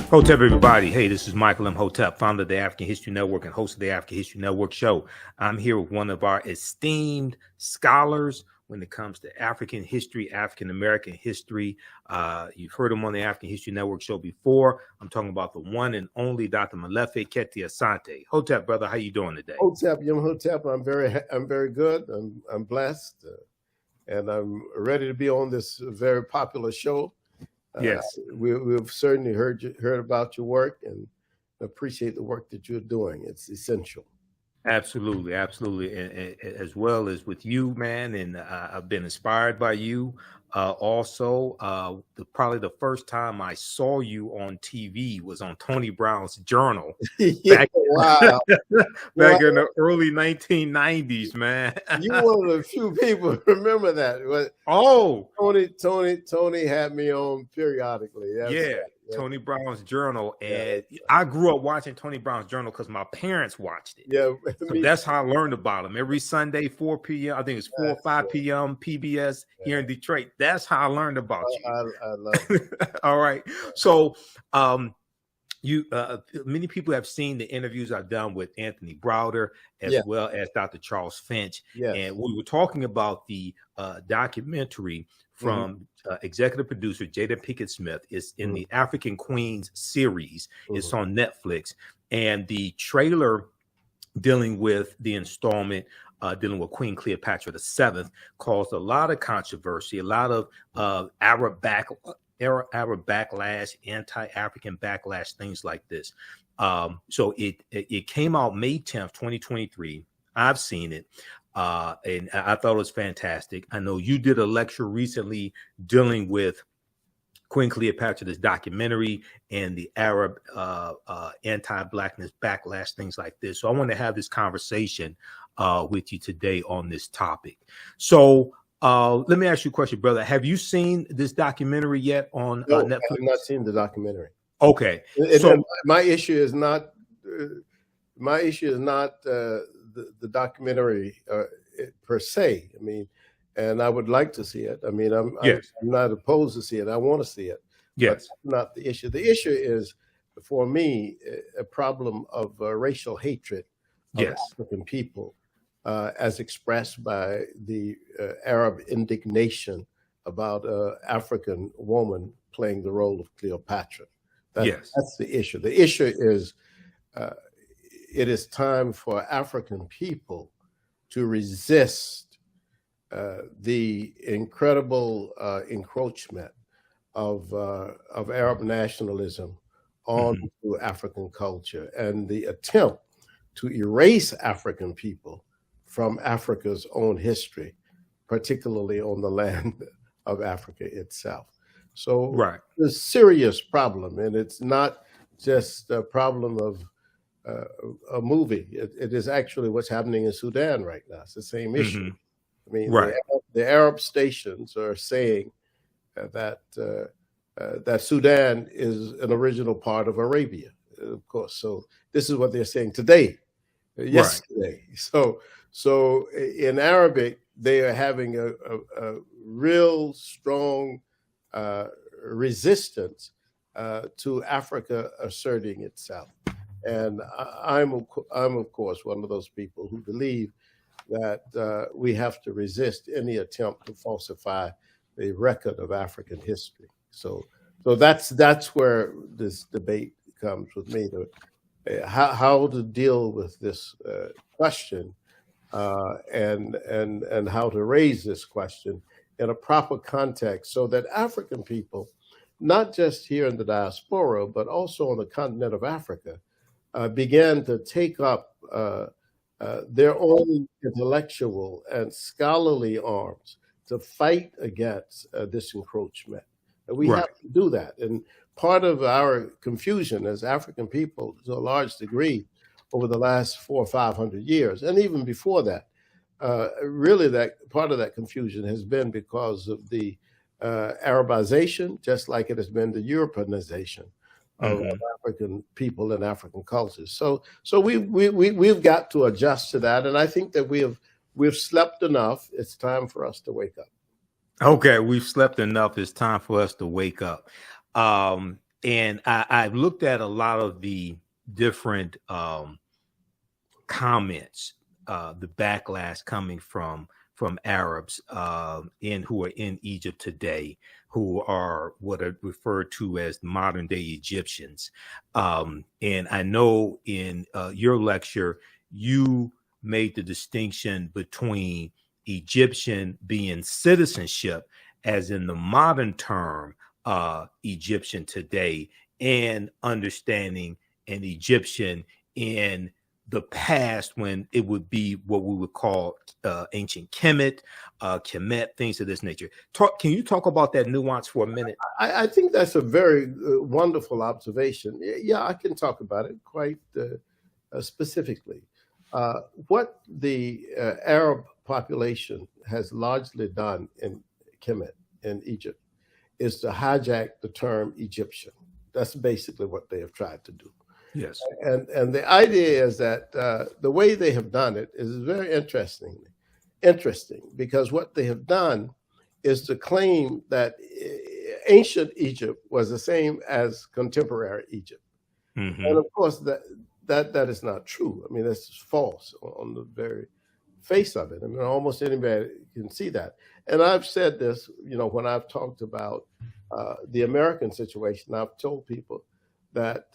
Hotep, everybody. Hey, this is Michael Imhotep, founder of the African History Network and host of the African History Network show. I'm here with one of our esteemed scholars when it comes to African history, African American history. You've heard him on the African History Network show before. I'm talking about the one and only Dr. Molefi Kete Asante. Hotep, brother, how you doing today? Hotep, Imhotep, I'm very good. I'm blessed, and I'm ready to be on this very popular show. Yes, we've certainly heard about your work and appreciate the work that you're doing. It's essential. absolutely, absolutely, and as well as with you, man. And I've been inspired by you. Probably the first time I saw you on TV was on Tony Brown's Journal. Yeah, wow. Back in the early 1990s, man. You one of the few people who remember that. Oh, Tony had me on periodically. Yeah. Tony Brown's Journal. And I grew up watching Tony Brown's Journal because my parents watched it. Yeah. So that's how I learned about him. Every Sunday, 4 p.m. I think it's 4 or 5 p.m. PBS here in Detroit. That's how I learned about you. I love it. All right. So many people have seen the interviews I've done with Anthony Browder as well as Dr. Charles Finch. Yes. And we were talking about the documentary from executive producer Jada Pinkett-Smith. It's in the African Queens series. It's on Netflix. And the trailer dealing with the installment dealing with Queen Cleopatra VII caused a lot of controversy, a lot of Arab backlash, anti-African backlash, things like this. So it came out May 10th, 2023. I've seen it. And I thought it was fantastic. I know you did a lecture recently dealing with Queen Cleopatra, this documentary, and the Arab anti-Blackness backlash, things like this. So I want to have this conversation with you today on this topic. So let me ask you a question, brother. Have you seen this documentary yet on Netflix? I have not seen the documentary. Okay. So my issue is not the documentary per se. I mean, and I would like to see it. I mean, I'm not opposed to see it. I want to see it. Yes. But that's not the issue. The issue is, for me, a problem of racial hatred of African people, as expressed by the Arab indignation about an African woman playing the role of Cleopatra. That's the issue. The issue is it is time for African people to resist the incredible encroachment of Arab nationalism onto African culture and the attempt to erase African people from Africa's own history, particularly on the land of Africa itself. So it's a serious problem, and it's not just a problem of a movie. It is actually what's happening in Sudan right now. It's the same issue. I mean, the Arab stations are saying that Sudan is an original part of Arabia, of course. So this is what they're saying today, yesterday. So in Arabic, they are having a real strong resistance to Africa asserting itself. And I'm of course one of those people who believe that we have to resist any attempt to falsify the record of African history. So that's where this debate comes with me, how to deal with this question and how to raise this question in a proper context so that African people, not just here in the diaspora, but also on the continent of Africa, began to take up their own intellectual and scholarly arms to fight against this encroachment. And we have to do that. And part of our confusion as African people, to a large degree, over the last 400 or 500 years, and even before that, really that part of that confusion has been because of the Arabization, just like it has been the Europeanization of African people and African cultures. So we've got to adjust to that, and I think that we've slept enough. It's time for us to wake up. Okay, we've slept enough. It's time for us to wake up. And I've looked at a lot of the different comments, the backlash coming from Arabs who are in Egypt today, who are what are referred to as modern day Egyptians. And I know in your lecture, you made the distinction between Egyptian being citizenship, as in the modern term Egyptian today, and understanding an Egyptian in the past when it would be what we would call ancient Kemet, things of this nature. Can you talk about that nuance for a minute? I think that's a very wonderful observation. Yeah, I can talk about it quite specifically. What the Arab population has largely done in Kemet, in Egypt, is to hijack the term Egyptian. That's basically what they have tried to do. Yes. And the idea is that the way they have done it is very interesting, because what they have done is to claim that ancient Egypt was the same as contemporary Egypt. Mm-hmm. And of course, that is not true. I mean, that's false on the very face of it. I mean, almost anybody can see that. And I've said this, when I've talked about the American situation, I've told people that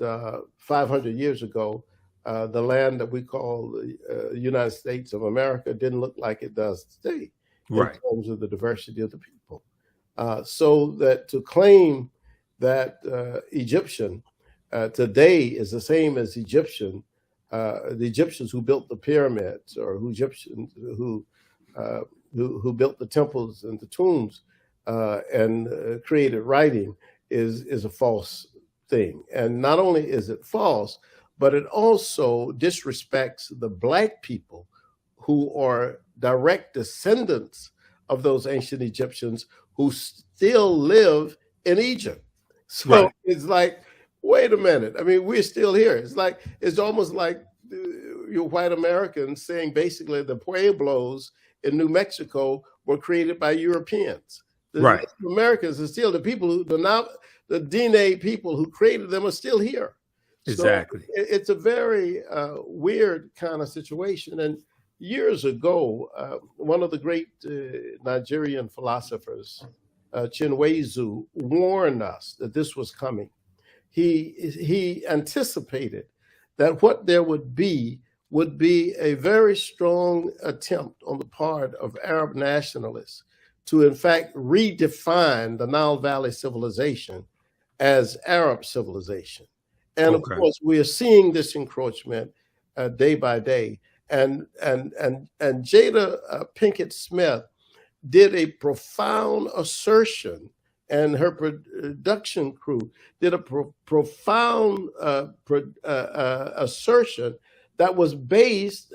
500 years ago, the land that we call the United States of America didn't look like it does today, right, in terms of the diversity of the people. So that to claim that Egyptian today is the same as the Egyptians who built the pyramids, or Egyptians who built the temples and the tombs and created writing is a false thing. And not only is it false, but it also disrespects the Black people who are direct descendants of those ancient Egyptians who still live in Egypt. So right. It's like, wait a minute. I mean, we're still here. It's almost like you white Americans saying basically the Pueblos in New Mexico were created by Europeans. The right. Americans are still the people who the DNA people who created them are still here. Exactly. So it's a very weird kind of situation. And years ago, one of the great Nigerian philosophers, Chinwezu, warned us that this was coming. He anticipated that what there would be a very strong attempt on the part of Arab nationalists to, in fact, redefine the Nile Valley civilization as Arab civilization. And of course, we are seeing this encroachment day by day. And Jada Pinkett-Smith did a profound assertion, and her production crew did a profound assertion that was based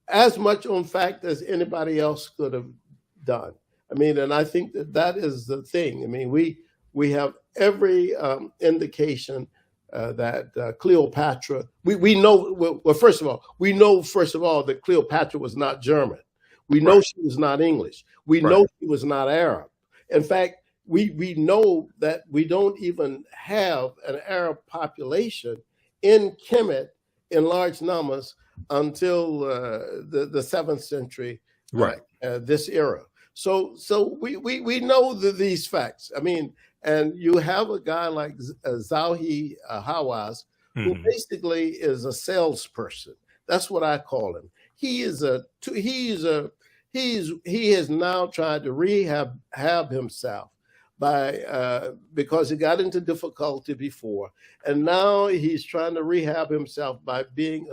as much on fact as anybody else could have done. I mean, and I think that is the thing. I mean, we have every indication that Cleopatra, we know, well, first of all that Cleopatra was not German. We know she was not English. We know she was not Arab. In fact, we know that we don't even have an Arab population in Kemet in large numbers until the 7th century, this era. So we know these facts. I mean, and you have a guy like Zahi Hawass, who basically is a salesperson. That's what I call him. He has now tried to rehab himself because he got into difficulty before, and now he's trying to rehab himself by being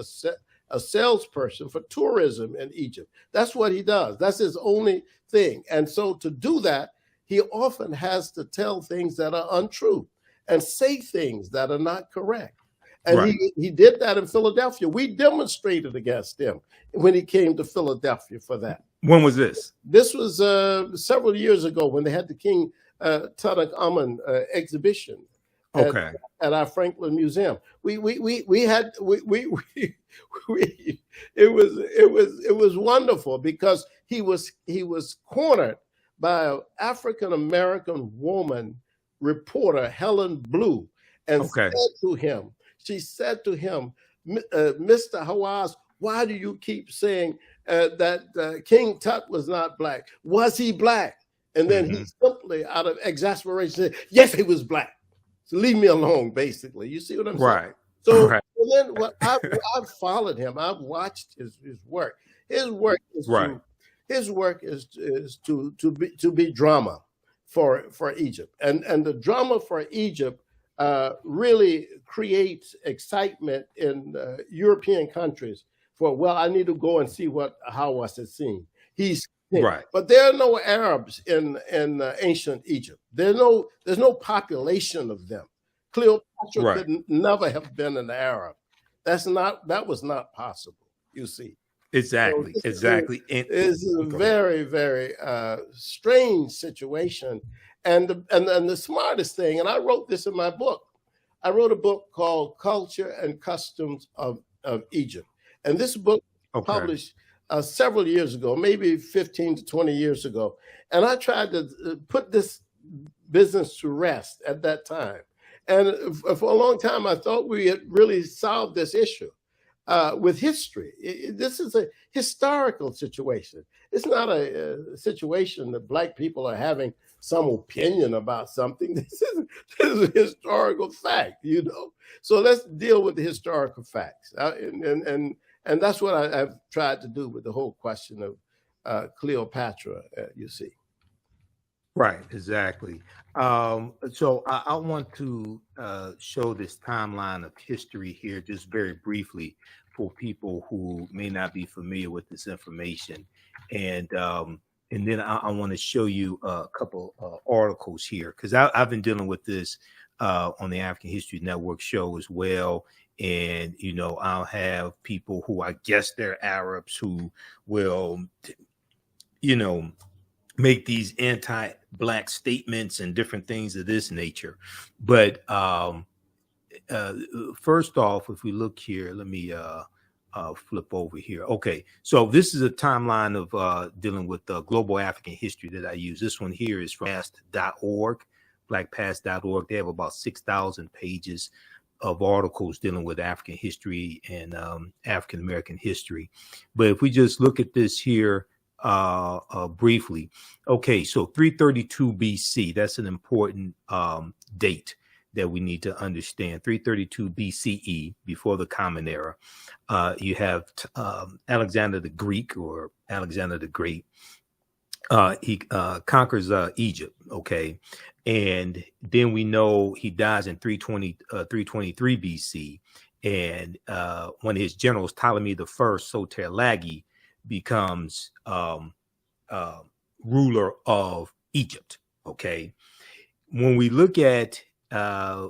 a salesperson for tourism in Egypt. That's what he does. That's his only thing. And so to do that, he often has to tell things that are untrue and say things that are not correct. And he did that in Philadelphia. We demonstrated against him when he came to Philadelphia for that. When was this? This was several years ago when they had the King Tutankhamun exhibition at our Franklin Museum. It was wonderful because he was cornered by an African American woman reporter, Helen Blue, and Okay. she said to him, Mr. Hawaz, why do you keep saying that King Tut was not black? Was he black? And then he simply, out of exasperation, said, yes, he was black. So leave me alone, basically. You see what I'm saying? Right. So right. then I've followed him. I've watched his work. His work is Right. to be drama for Egypt. And the drama for Egypt really creates excitement in European countries for, well, I need to go and see what Hawass has seen. He's right. But there are no Arabs in ancient Egypt. There's no population of them. Cleopatra could never have been an Arab. That was not possible, you see. Exactly. So exactly. It's a very, very strange situation. And the smartest thing, and I wrote this in my book. I wrote a book called Culture and Customs of Egypt. And this book published several years ago, maybe 15 to 20 years ago. And I tried to put this business to rest at that time. And for a long time, I thought we had really solved this issue with history. This is a historical situation. It's not a situation that Black people are having some opinion about something. This is a historical fact, you know. So let's deal with the historical facts. And that's what I've tried to do with the whole question of Cleopatra, you see. Right, exactly. So I want to show this timeline of history here just very briefly for people who may not be familiar with this information. And then I want to show you a couple articles here, because I've been dealing with this on the African History Network show as well. And, you know, I'll have people who I guess they're Arabs who will, you know, make these anti-Black statements and different things of this nature. But first off, if we look here, let me flip over here. Okay, so this is a timeline of dealing with global African history that I use. This one here is from past.org, blackpast.org. They have about 6,000 pages of articles dealing with African history and African American history. But if we just look at this here briefly, okay, so 332 BC, that's an important date that we need to understand. 332 BCE, before the Common Era. You have Alexander the Greek, or Alexander the Great. He conquers Egypt, okay, and then we know he dies in 323 BC, and one of his generals, Ptolemy I Soter-Lagi, becomes ruler of Egypt. Okay, when we look at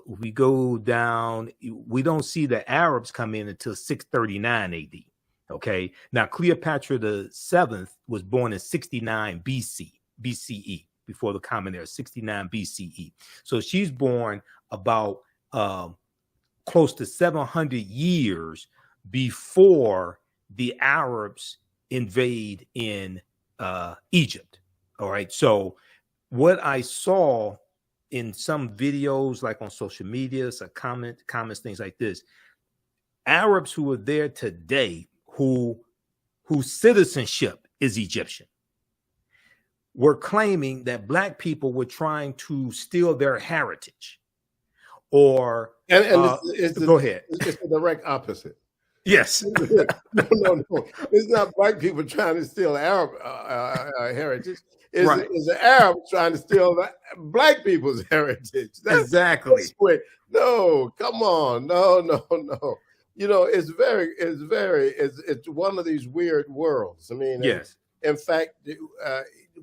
we go down, we don't see the Arabs come in until 639 AD. Okay, now Cleopatra VII was born in 69 BCE, before the Common Era, 69 BCE. So she's born about close to 700 years before the Arabs invade in Egypt. All right, so what I saw in some videos, like on social media, some comments, things like this, Arabs who are there today, whose citizenship is Egyptian, were claiming that Black people were trying to steal their heritage. Or go ahead. It's the direct opposite. Yes. No. It's not Black people trying to steal Arab heritage. It's the Arabs trying to steal Black people's heritage. Exactly. No, come on. No. You know, it's one of these weird worlds. I mean, yes. In fact,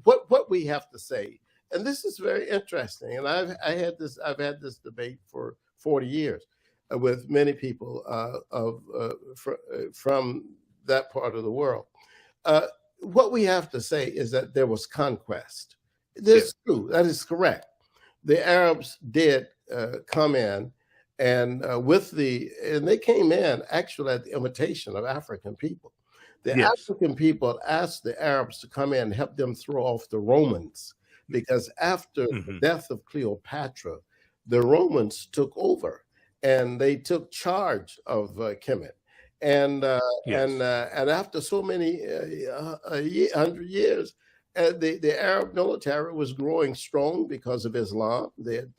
what we have to say, and this is very interesting, and I've had this debate for 40 years with many people from that part of the world. What we have to say is that there was conquest. That's true. That is correct. The Arabs did come in, and they came in actually at the invitation of African people. The African people asked the Arabs to come in and help them throw off the Romans, because after the death of Cleopatra, the Romans took over and they took charge of Kemet. And after so many 100 years, the Arab military was growing strong because of Islam. They had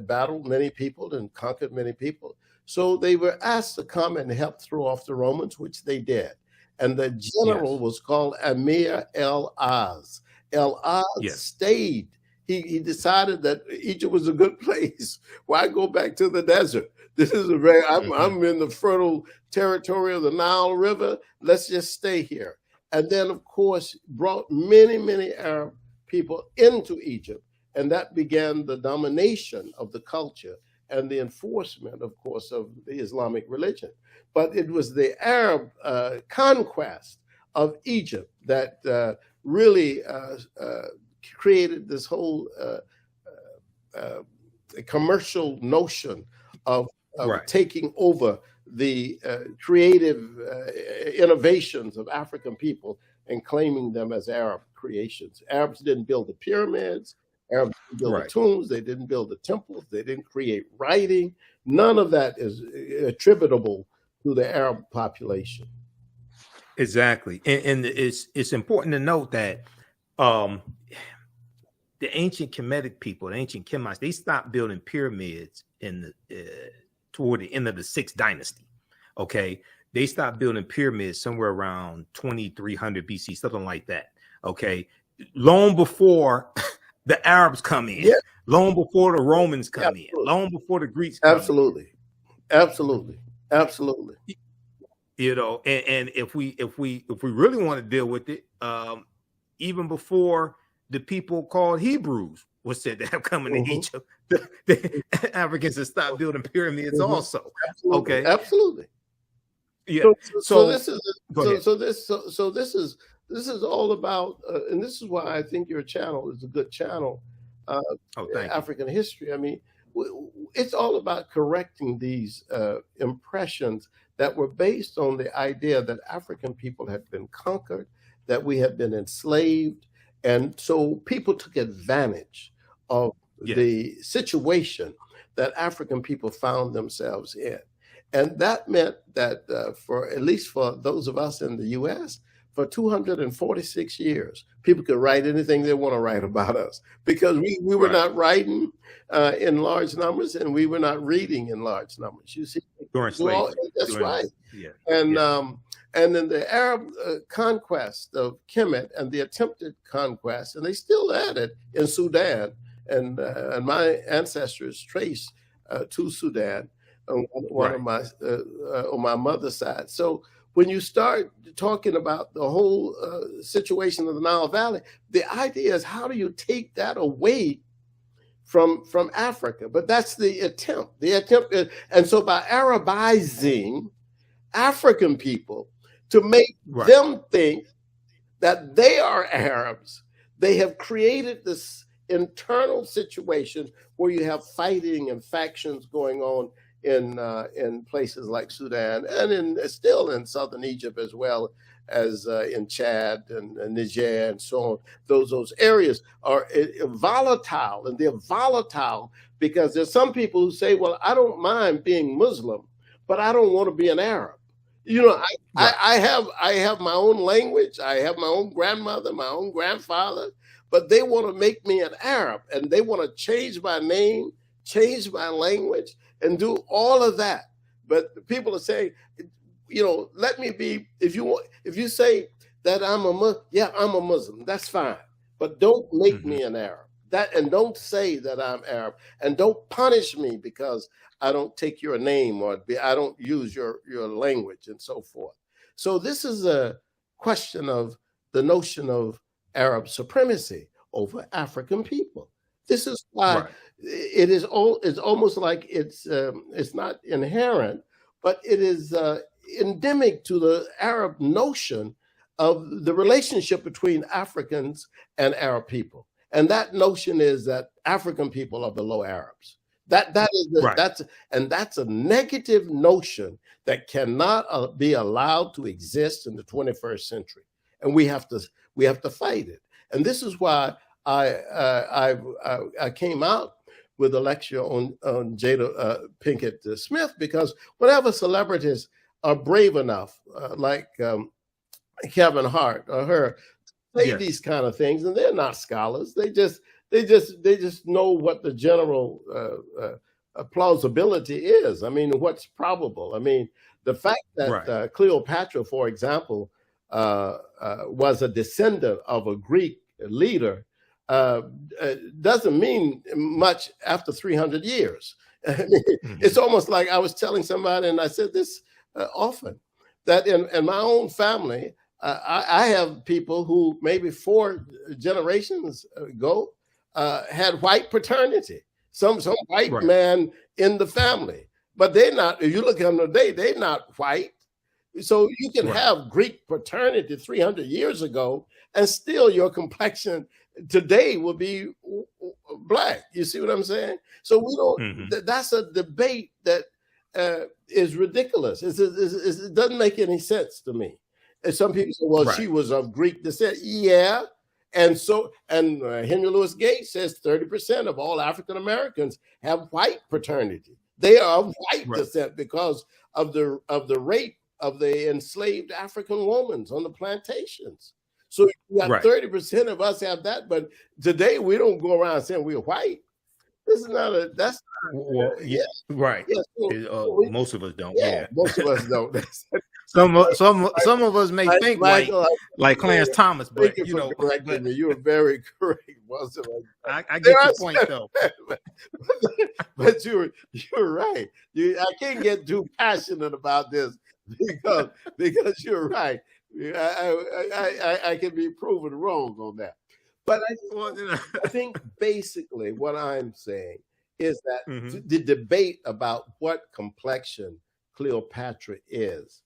battled many people and conquered many people. So they were asked to come and help throw off the Romans, which they did. And the general was called Amir el-Az. El-Az stayed. He decided that Egypt was a good place. Why go back to the desert? This is a very, I'm in the fertile territory of the Nile River. Let's just stay here. And then, of course, brought many, many Arab people into Egypt. And that began the domination of the culture and the enforcement, of course, of the Islamic religion. But it was the Arab conquest of Egypt that really created this whole commercial notion of taking over the creative innovations of African people and claiming them as Arab creations. Arabs didn't build the pyramids. Arabs didn't build the tombs. They didn't build the temples. They didn't create writing. None of that is attributable to the Arab population. Exactly. And it's important to note that the ancient Kemetic people, the ancient Kemites, they stopped building pyramids in the toward the end of the 6th dynasty. Okay, they stopped building pyramids somewhere around 2300 BC, something like that. Okay, long before the Arabs come in, long before the Romans come in, long before the Greeks come in. Absolutely. You know, and if we really want to deal with it, even before the people called Hebrews was said to have come into Egypt, the Africans have stopped building pyramids also. Okay, absolutely. Yeah. So this is all about, and this is why I think your channel is a good channel. African history. I mean, it's all about correcting these impressions that were based on the idea that African people had been conquered, that we had been enslaved. And so people took advantage of the situation that African people found themselves in. And that meant that for at least for those of us in the US, for 246 years, people could write anything they want to write about us because we were not writing in large numbers and we were not reading in large numbers. You see, that's right. Yeah. And then the Arab conquest of Kemet and the attempted conquest, and they still at it in Sudan, and my ancestors trace to Sudan on my mother's side. So when you start talking about the whole situation of the Nile Valley, the idea is how do you take that away from Africa? But that's the attempt. The attempt is, and so by Arabizing African people to make them think that they are Arabs, they have created this internal situation where you have fighting and factions going on in places like Sudan and still in southern Egypt as well as in Chad and Niger and so on. Those areas are volatile, and they're volatile because there's some people who say, well, I don't mind being Muslim, but I don't want to be an Arab. You know, I have my own language. I have my own grandmother, my own grandfather, but they want to make me an Arab, and they want to change my name, change my language, and do all of that. But people are saying, you know, let me be. If you say that I'm a Muslim, that's fine, but don't make me an Arab. And don't say that I'm Arab, and don't punish me because I don't take your name or I don't use your language and so forth. So this is a question of the notion of Arab supremacy over African people. This is why it's almost like it's not inherent, but it is endemic to the Arab notion of the relationship between Africans and Arab people. And that notion is that African people are below Arabs. That's a negative notion that cannot be allowed to exist in the 21st century, and we have to fight it. And this is why I came out with a lecture on Jada Pinkett-Smith, because whatever celebrities are brave enough, like Kevin Hart or her, say these kind of things, and they're not scholars. They just know what the general plausibility is. I mean, what's probable. I mean, the fact that Cleopatra, for example, was a descendant of a Greek leader doesn't mean much after 300 years. I mean, it's almost like I was telling somebody, and I said this often, that in my own family, I have people who maybe 4 generations ago had white paternity, some white man in the family, but they're not. If you look at them today, they're not white. So you can have Greek paternity 300 years ago, and still your complexion today will be black. You see what I'm saying? So we don't. That's a debate that is ridiculous. It doesn't make any sense to me. And some people say, "Well, she was of Greek descent." Yeah, and Henry Louis Gates says 30% of all African Americans have white paternity. They are of white descent because of the rape of the enslaved African women on the plantations. So you got 30% of us have that, but today we don't go around saying we're white. This is not a. That's not, Yeah, most of us don't. Yeah, most of us don't. Some of us may think Michael, like Clarence Thomas, but you know, me. You were very correct. I get your point though. But you're right. I can't get too passionate about this because you're right. I can be proven wrong on that. But I think basically what I'm saying is that the debate about what complexion Cleopatra is.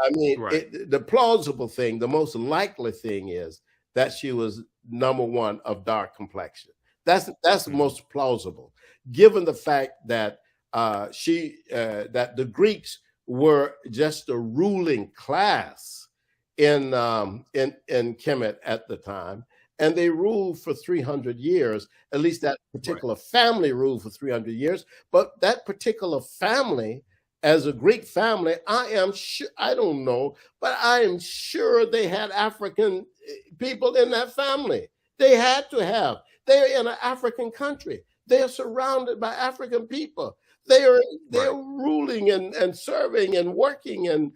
I mean, the plausible thing, the most likely thing is that she was number one of dark complexion. That's the most plausible, given the fact that that the Greeks were just a ruling class in Kemet at the time, and they ruled for 300 years. At least that particular family ruled for 300 years. But that particular family, as a Greek family, I am sure, I don't know, but I am sure they had African people in that family. They had to have. They're in an African country. They are surrounded by African people. They're ruling and serving and working and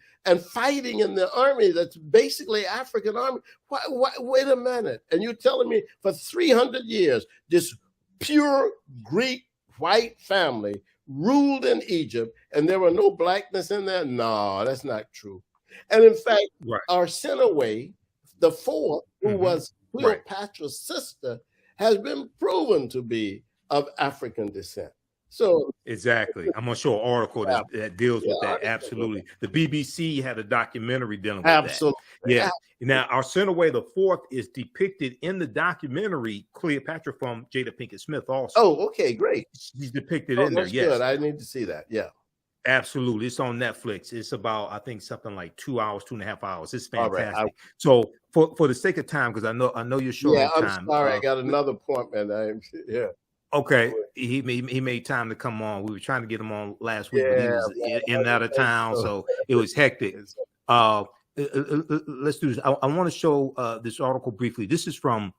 fighting in the army that's basically African army. Wait a minute. And you're telling me for 300 years, this pure Greek white family ruled in Egypt and there were no blackness in there? No, that's not true. And in fact, Arsinoe, the fourth, who was Cleopatra's sister, has been proven to be of African descent. So exactly, I'm gonna show an article that deals with that. Absolutely, the BBC had a documentary dealing with that. Yeah. Now, Arsinoe the Fourth is depicted in the documentary Cleopatra from Jada Pinkett-Smith. Also, oh, okay, great. She's depicted in there. Yes, good. I need to see that. Yeah, absolutely. It's on Netflix. It's about, I think, something like 2 hours, 2.5 hours. It's fantastic. So, for the sake of time, because I know you're short on time. I'm sorry, I got another appointment. Okay, he made time to come on. We were trying to get him on last week, but he was in and out of town, so it was hectic. Let's do this. I want to show this article briefly. This is from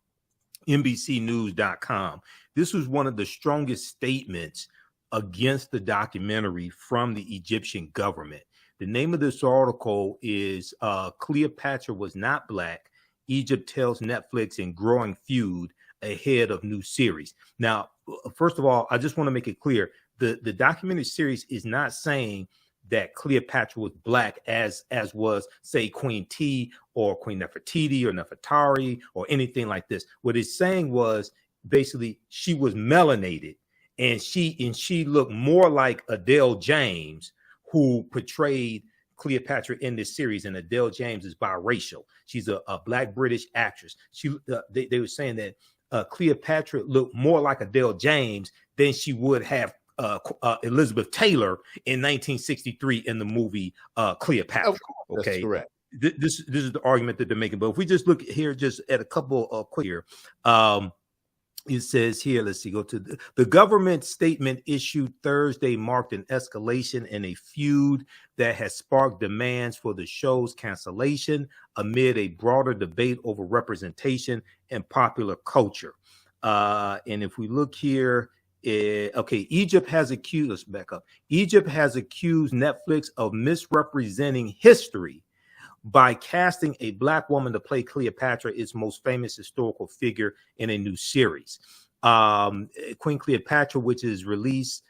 NBCnews.com. This was one of the strongest statements against the documentary from the Egyptian government. The name of this article is Cleopatra Was Not Black. Egypt Tells Netflix in Growing Feud Ahead of New Series. Now, first of all, I just want to make it clear, the documentary series is not saying that Cleopatra was black as was, say, Queen T or Queen Nefertiti or Nefertari or anything like this. What it's saying was basically she was melanated, and she looked more like Adele James, who portrayed Cleopatra in this series. And Adele James is biracial. She's a black British actress. They were saying that Cleopatra looked more like Adele James than she would have Elizabeth Taylor in 1963 in the movie Cleopatra. Okay, that's correct. This is the argument that they're making. But if we just look here, just at a couple of quick here, it says here, let's see, go to the government statement issued Thursday marked an escalation in a feud that has sparked demands for the show's cancellation amid a broader debate over representation and popular culture. And if we look here, okay, Egypt has accused, let's back up. Egypt has accused Netflix of misrepresenting history by casting a Black woman to play Cleopatra, its most famous historical figure, in a new series. Queen Cleopatra, which is released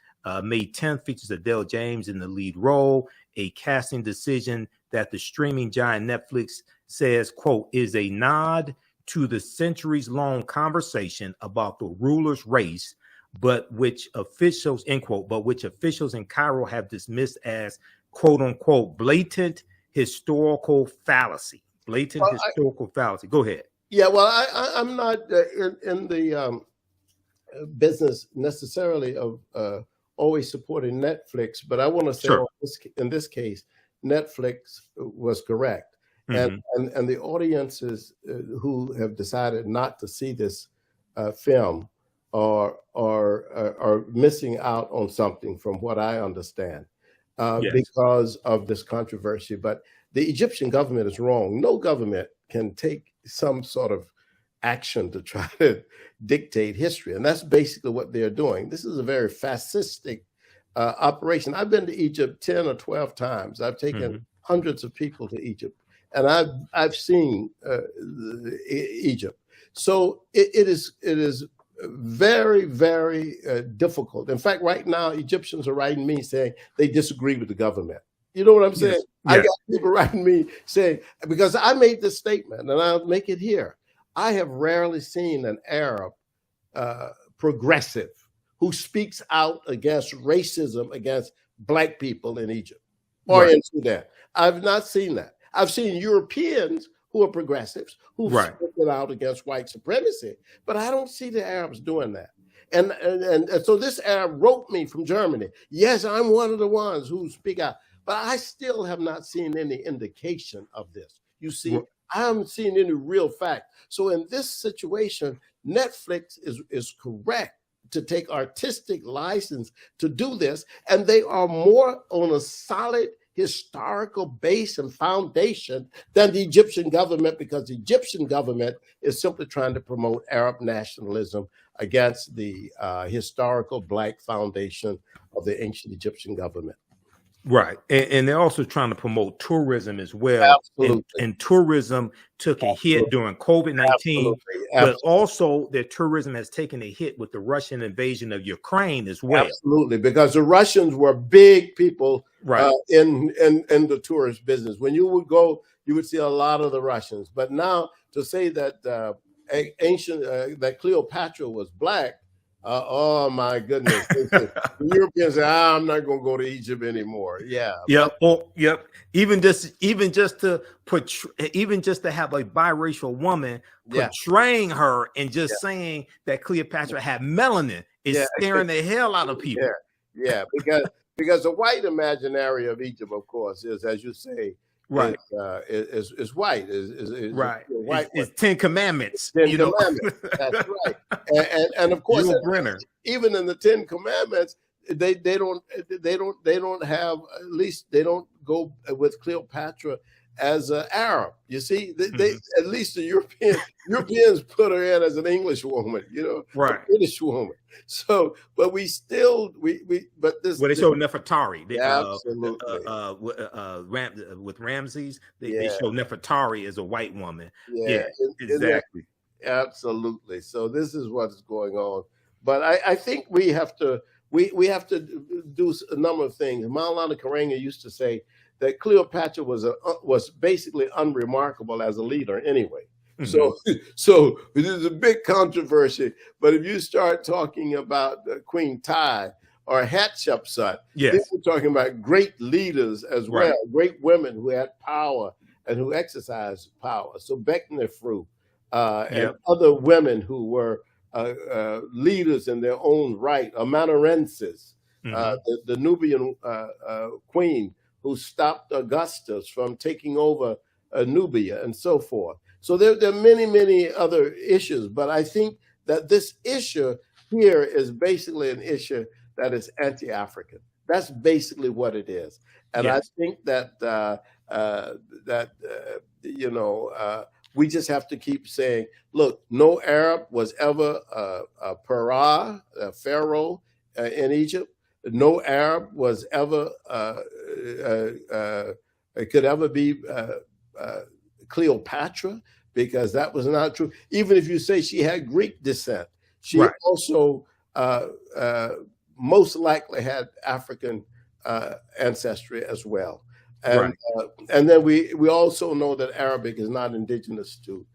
May 10th, features Adele James in the lead role, a casting decision that the streaming giant Netflix says, quote, is a nod to the centuries-long conversation about the ruler's race, but which officials, end quote, but which officials in Cairo have dismissed as, quote unquote, blatant historical fallacy. Historical fallacy. Go ahead. Yeah, well, I'm not in the business necessarily of always supporting Netflix, but I want to say, sure, in this case, Netflix was correct. And the audiences who have decided not to see this film are missing out on something, from what I understand. Because of this controversy. But the Egyptian government is wrong. No government can take some sort of action to try to dictate history. And that's basically what they're doing. This is a very fascistic operation. I've been to Egypt 10 or 12 times. I've taken hundreds of people to Egypt, and I've seen Egypt. So it is very, very difficult. In fact, right now, Egyptians are writing me saying they disagree with the government. You know what I'm saying? Yes. I got people writing me saying, because I made this statement, and I'll make it here. I have rarely seen an Arab progressive who speaks out against racism against Black people in Egypt or in Sudan. I've not seen that. I've seen Europeans who are progressives, who've spoken out against white supremacy, but I don't see the Arabs doing that. And so this Arab wrote me from Germany. Yes, I'm one of the ones who speak out, but I still have not seen any indication of this. You see, I haven't seen any real fact. So in this situation, Netflix is correct to take artistic license to do this, and they are more on a solid historical base and foundation than the Egyptian government, because the Egyptian government is simply trying to promote Arab nationalism against the historical Black foundation of the ancient Egyptian government. Right. And they're also trying to promote tourism as well. Absolutely. And tourism took a hit during COVID-19, but also their tourism has taken a hit with the Russian invasion of Ukraine as well. Absolutely, because the Russians were big people in the tourist business. When you would go, you would see a lot of the Russians. But now to say that that Cleopatra was Black, oh my goodness! The Europeans say, I'm not going to go to Egypt anymore. Yeah. Yep. Yep. Even just to have a biracial woman portraying her and just saying that Cleopatra had melanin is scaring the hell out of people. Yeah. Because the white imaginary of Egypt, of course, is, as you say, is white. Is right. White. It's 10 Commandments. 10 Commandments. That's right. And of course, even in the 10 Commandments, they don't have, at least they don't go with Cleopatra as an Arab. You see, they at least the Europeans put her in as an English woman, a British woman. So, but we still but this. Well, they show Nefertari. Absolutely. With Ramses, they show Nefertari as a white woman. Yeah, exactly. Absolutely. So this is what's going on. But I think we have to do a number of things. Maulana Karenga used to say that Cleopatra was basically unremarkable as a leader anyway. So it is a big controversy. But if you start talking about Queen Ty or Hatshepsut, we're talking about great leaders as well, great women who had power and who exercised power. So Becknefru and other women who were leaders in their own right, Amanirensis, the Nubian queen who stopped Augustus from taking over Nubia and so forth. So there are many, many other issues, but I think that this issue here is basically an issue that is anti-African. That's basically what it is. And I think that we just have to keep saying, look, no Arab was ever a pharaoh in Egypt. No Arab was ever could ever be Cleopatra, because that was not true. Even if you say she had Greek descent, she also most likely had African ancestry as well. And and then we also know that Arabic is not indigenous to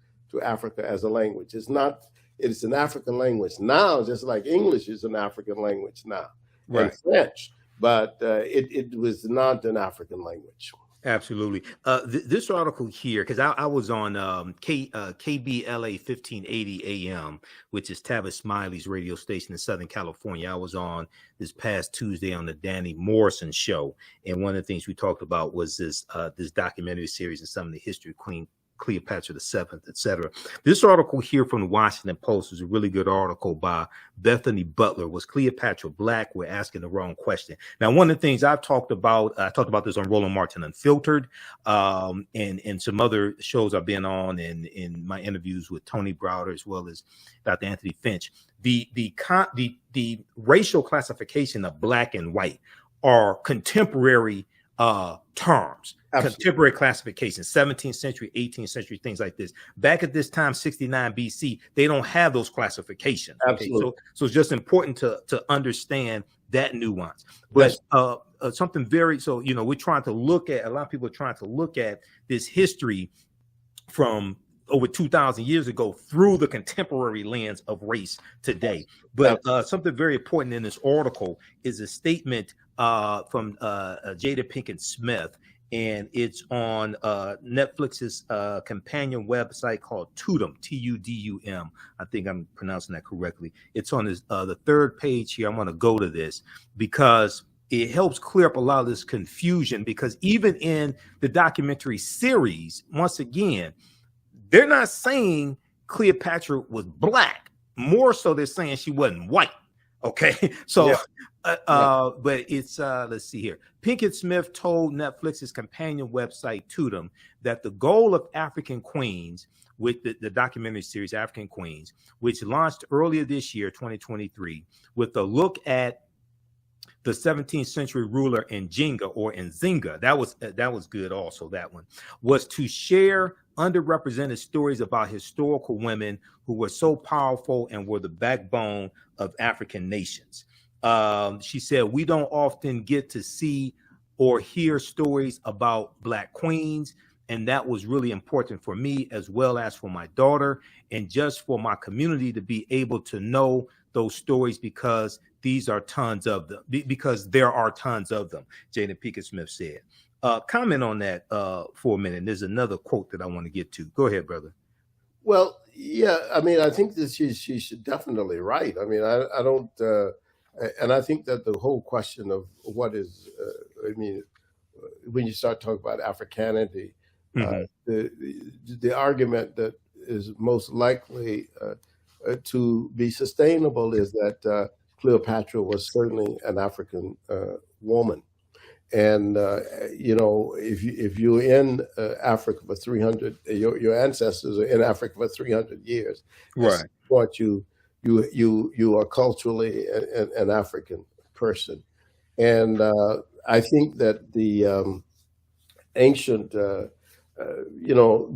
Africa as a language. It's not. It's an African language now, just like English is an African language now, and French. But it was not an African language. Absolutely. This article here, because I was on KBLA 1580 AM, which is Tavis Smiley's radio station in Southern California. I was on this past Tuesday on the Danny Morrison show, and one of the things we talked about was this documentary series and some of the history of Queen Cleopatra VII, etc. This article here from the Washington Post is a really good article by Bethany Butler. Was Cleopatra black? We're asking the wrong question. Now, one of the things I talked about this on Roland Martin Unfiltered, and some other shows I've been on, in my interviews with Tony Browder as well as Dr. Anthony Finch. The racial classification of black and white are contemporary terms. Absolutely. Contemporary classification, 17th century, 18th century, things like this. Back at this time, 69 BC, they don't have those classifications. Absolutely. Okay? So it's just important to understand that nuance. But something very, we're trying to look at, a lot of people are trying to look at this history from over 2,000 years ago through the contemporary lens of race today. But something very important in this article is a statement from Jada Pinkett-Smith, and it's on Netflix's companion website called Tudum, Tudum. I think I'm pronouncing that correctly. It's on the third page here. I'm going to go to this because it helps clear up a lot of this confusion, because even in the documentary series, once again, they're not saying Cleopatra was black. More so, they're saying she wasn't white. Okay, so, but it's, let's see here. Pinkett-Smith told Netflix's companion website, Tudum, that the goal of African Queens, with the documentary series African Queens, which launched earlier this year, 2023, with a look at the 17th century ruler Nzinga, that was good also, that one, was to share underrepresented stories about historical women who were so powerful and were the backbone of African nations. She said, we don't often get to see or hear stories about Black queens, and that was really important for me as well as for my daughter, and just for my community to be able to know those stories, because these are tons of them, because there are tons of them, Jada Pinkett-Smith said. Comment on that for a minute. There's another quote that I want to get to. Go ahead, brother. Well, yeah, I mean, I think that she's definitely right. I mean, I don't, and I think that the whole question of what is, I mean, when you start talking about Africanity, the argument that is most likely to be sustainable is that Cleopatra was certainly an African woman. And if you're in Africa for 300, your ancestors are in Africa for 300 years, right? What you are culturally an African person, and I think that the ancient,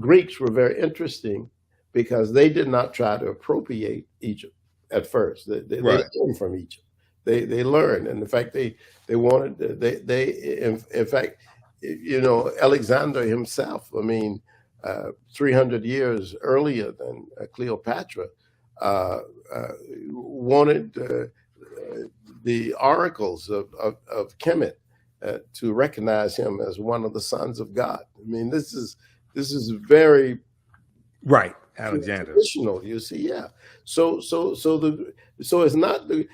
Greeks were very interesting because they did not try to appropriate Egypt at first. They learned from Egypt. They learned, and in fact, they wanted in fact, Alexander himself, I mean, 300 years earlier than Cleopatra, wanted the oracles of Kemet to recognize him as one of the sons of God. I mean, this is very right. Alexander. Traditional, you see, yeah. So it's not the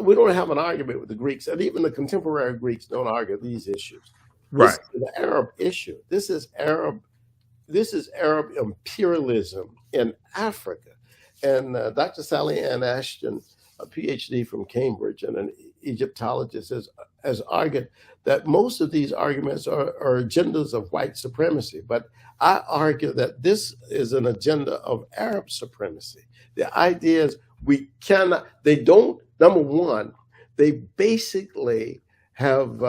we don't have an argument with the Greeks, and even the contemporary Greeks don't argue these issues. Right. This is the Arab issue. This is Arab imperialism in Africa, And Dr. Sally Ann Ashton, a PhD from Cambridge and an Egyptologist, has argued that most of these arguments are agendas of white supremacy. But I argue that this is an agenda of Arab supremacy. The idea is we cannot, they don't, number one, they basically have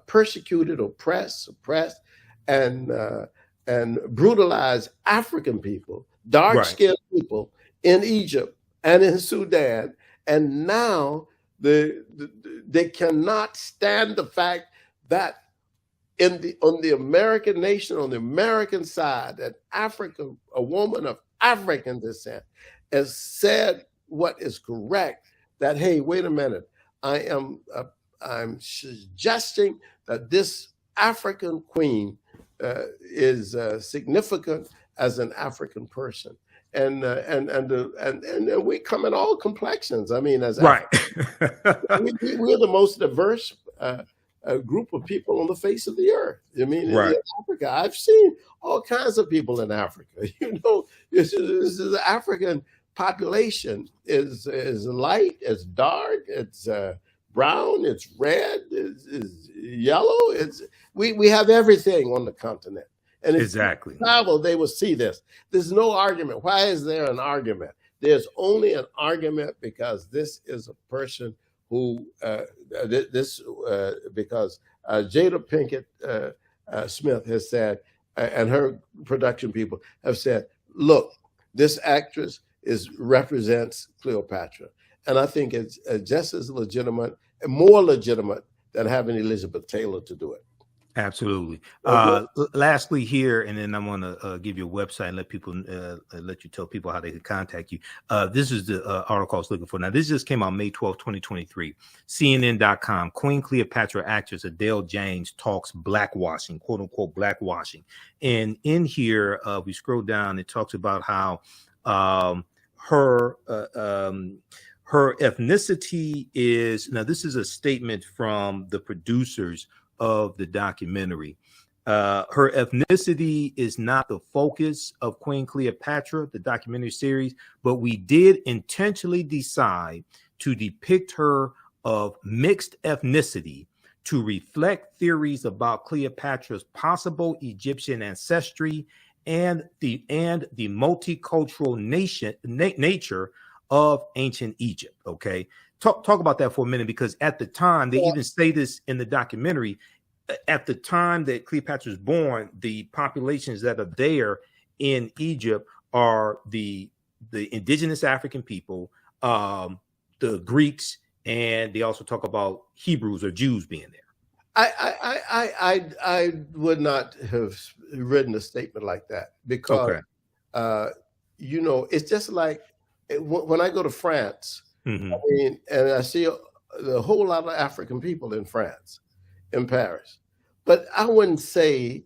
persecuted, oppressed, suppressed, and brutalized African people, dark-skinned people in Egypt and in Sudan, and now they cannot stand the fact that on the American nation, on the American side, that Africa, a woman of African descent, has said what is correct. That, hey, wait a minute, I'm suggesting that this African queen is significant as an African person, and we come in all complexions. I mean, as right, we're the most diverse group of people on the face of the earth. I mean, right. in Africa, I've seen all kinds of people in Africa. You know, this is the African population is light, it's dark, it's brown, it's red, it's yellow. We have everything on the continent. And if exactly. you travel, they will see this. There's no argument. Why is there an argument? There's only an argument because this is a person who because Jada Pinkett-Smith has said, and her production people have said, look, this actress represents Cleopatra. And I think it's just as legitimate and more legitimate than having Elizabeth Taylor to do it. Absolutely. Lastly here, and then I'm going to give you a website and let you tell people how they can contact you. This is the article I was looking for. Now, this just came out May 12, 2023. CNN.com. Queen Cleopatra actress Adele James talks blackwashing, quote unquote, blackwashing. And in here, we scroll down, it talks about how her ethnicity is, now this is a statement from the producers of the documentary. Her ethnicity is not the focus of Queen Cleopatra, the documentary series, but we did intentionally decide to depict her of mixed ethnicity to reflect theories about Cleopatra's possible Egyptian ancestry and the multicultural nature of ancient Egypt. Okay. Talk about that for a minute, because at the time, they even say this in the documentary, at the time that Cleopatra was born, the populations that are there in Egypt are the indigenous African people, the Greeks, and they also talk about Hebrews or Jews being there. I would not have written a statement like that because, you know, it's just like when I go to France, mm-hmm. I mean, and I see a whole lot of African people in France, in Paris. But I wouldn't say,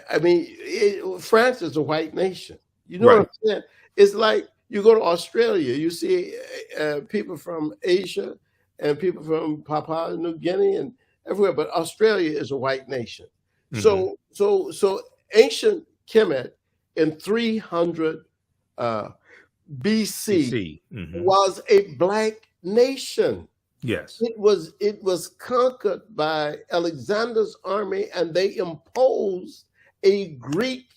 I mean, France is a white nation. You know what I'm saying? It's like you go to Australia, you see people from Asia and people from Papua New Guinea and everywhere, but Australia is a white nation. Mm-hmm. So ancient Kemet in 300 BC mm-hmm. was a black nation. Yes, it was conquered by Alexander's army, and they imposed a Greek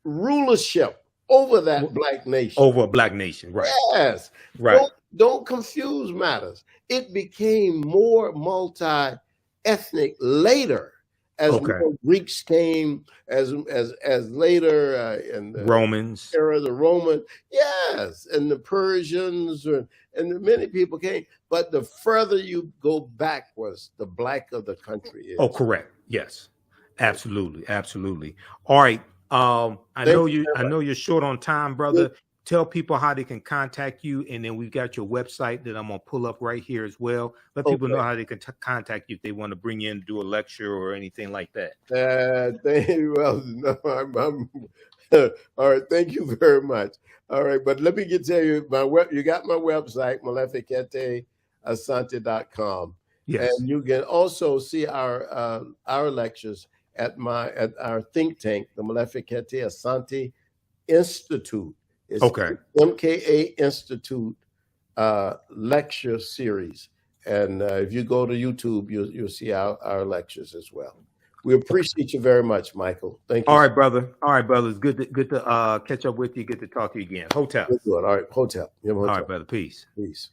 rulership over that black nation. Over a black nation, right? Yes, right. Don't confuse matters. It became more multi-ethnic later as more Greeks came, as later in the Romans era, the Romans, yes, and the Persians, and many people came. But the further you go backwards, the blacker the country is. Oh, correct. Yes, absolutely, absolutely. All right. I know you're short on time, brother. Yeah. Tell people how they can contact you, and then we've got your website that I'm gonna pull up right here as well. Let people know how they can contact you if they want to bring you in to do a lecture or anything like that. All right. Thank you very much. All right, but let me tell you you got my website, Molefi Kete Asante.com. Yes. And you can also see our lectures at our think tank, the Molefi Kete Asante Institute. It's Okay. MKA Institute lecture series. And if you go to YouTube, you'll see our lectures as well. We appreciate you very much, Michael. Thank you. All right, brother. All right, brother. It's good to catch up with you. Good to talk to you again. Hotel. All right, Hotel. All right, brother. Peace. Peace.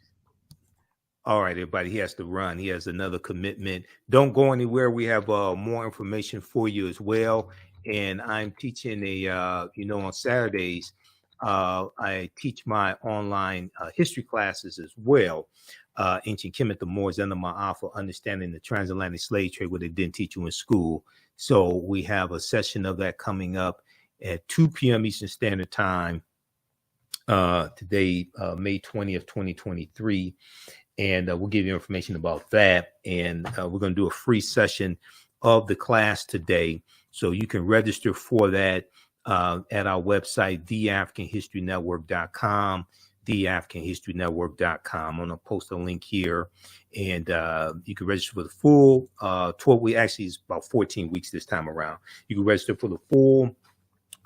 All right, everybody. He has to run. He has another commitment. Don't go anywhere. We have more information for you as well. And I'm teaching on Saturdays, I teach my online history classes as well. Ancient Kemet, the Moors, and the Ma'afa, understanding the transatlantic slave trade, what they didn't teach you in school. So we have a session of that coming up at 2 p.m. Eastern Standard Time today, May 20th, 2023. And we'll give you information about that. And we're going to do a free session of the class today. So you can register for that at our website, TheAHNShow.com, TheAHNShow.com. I'm going to post a link here. And you can register for the full 12 weeks. Actually, it's about 14 weeks this time around. You can register for the full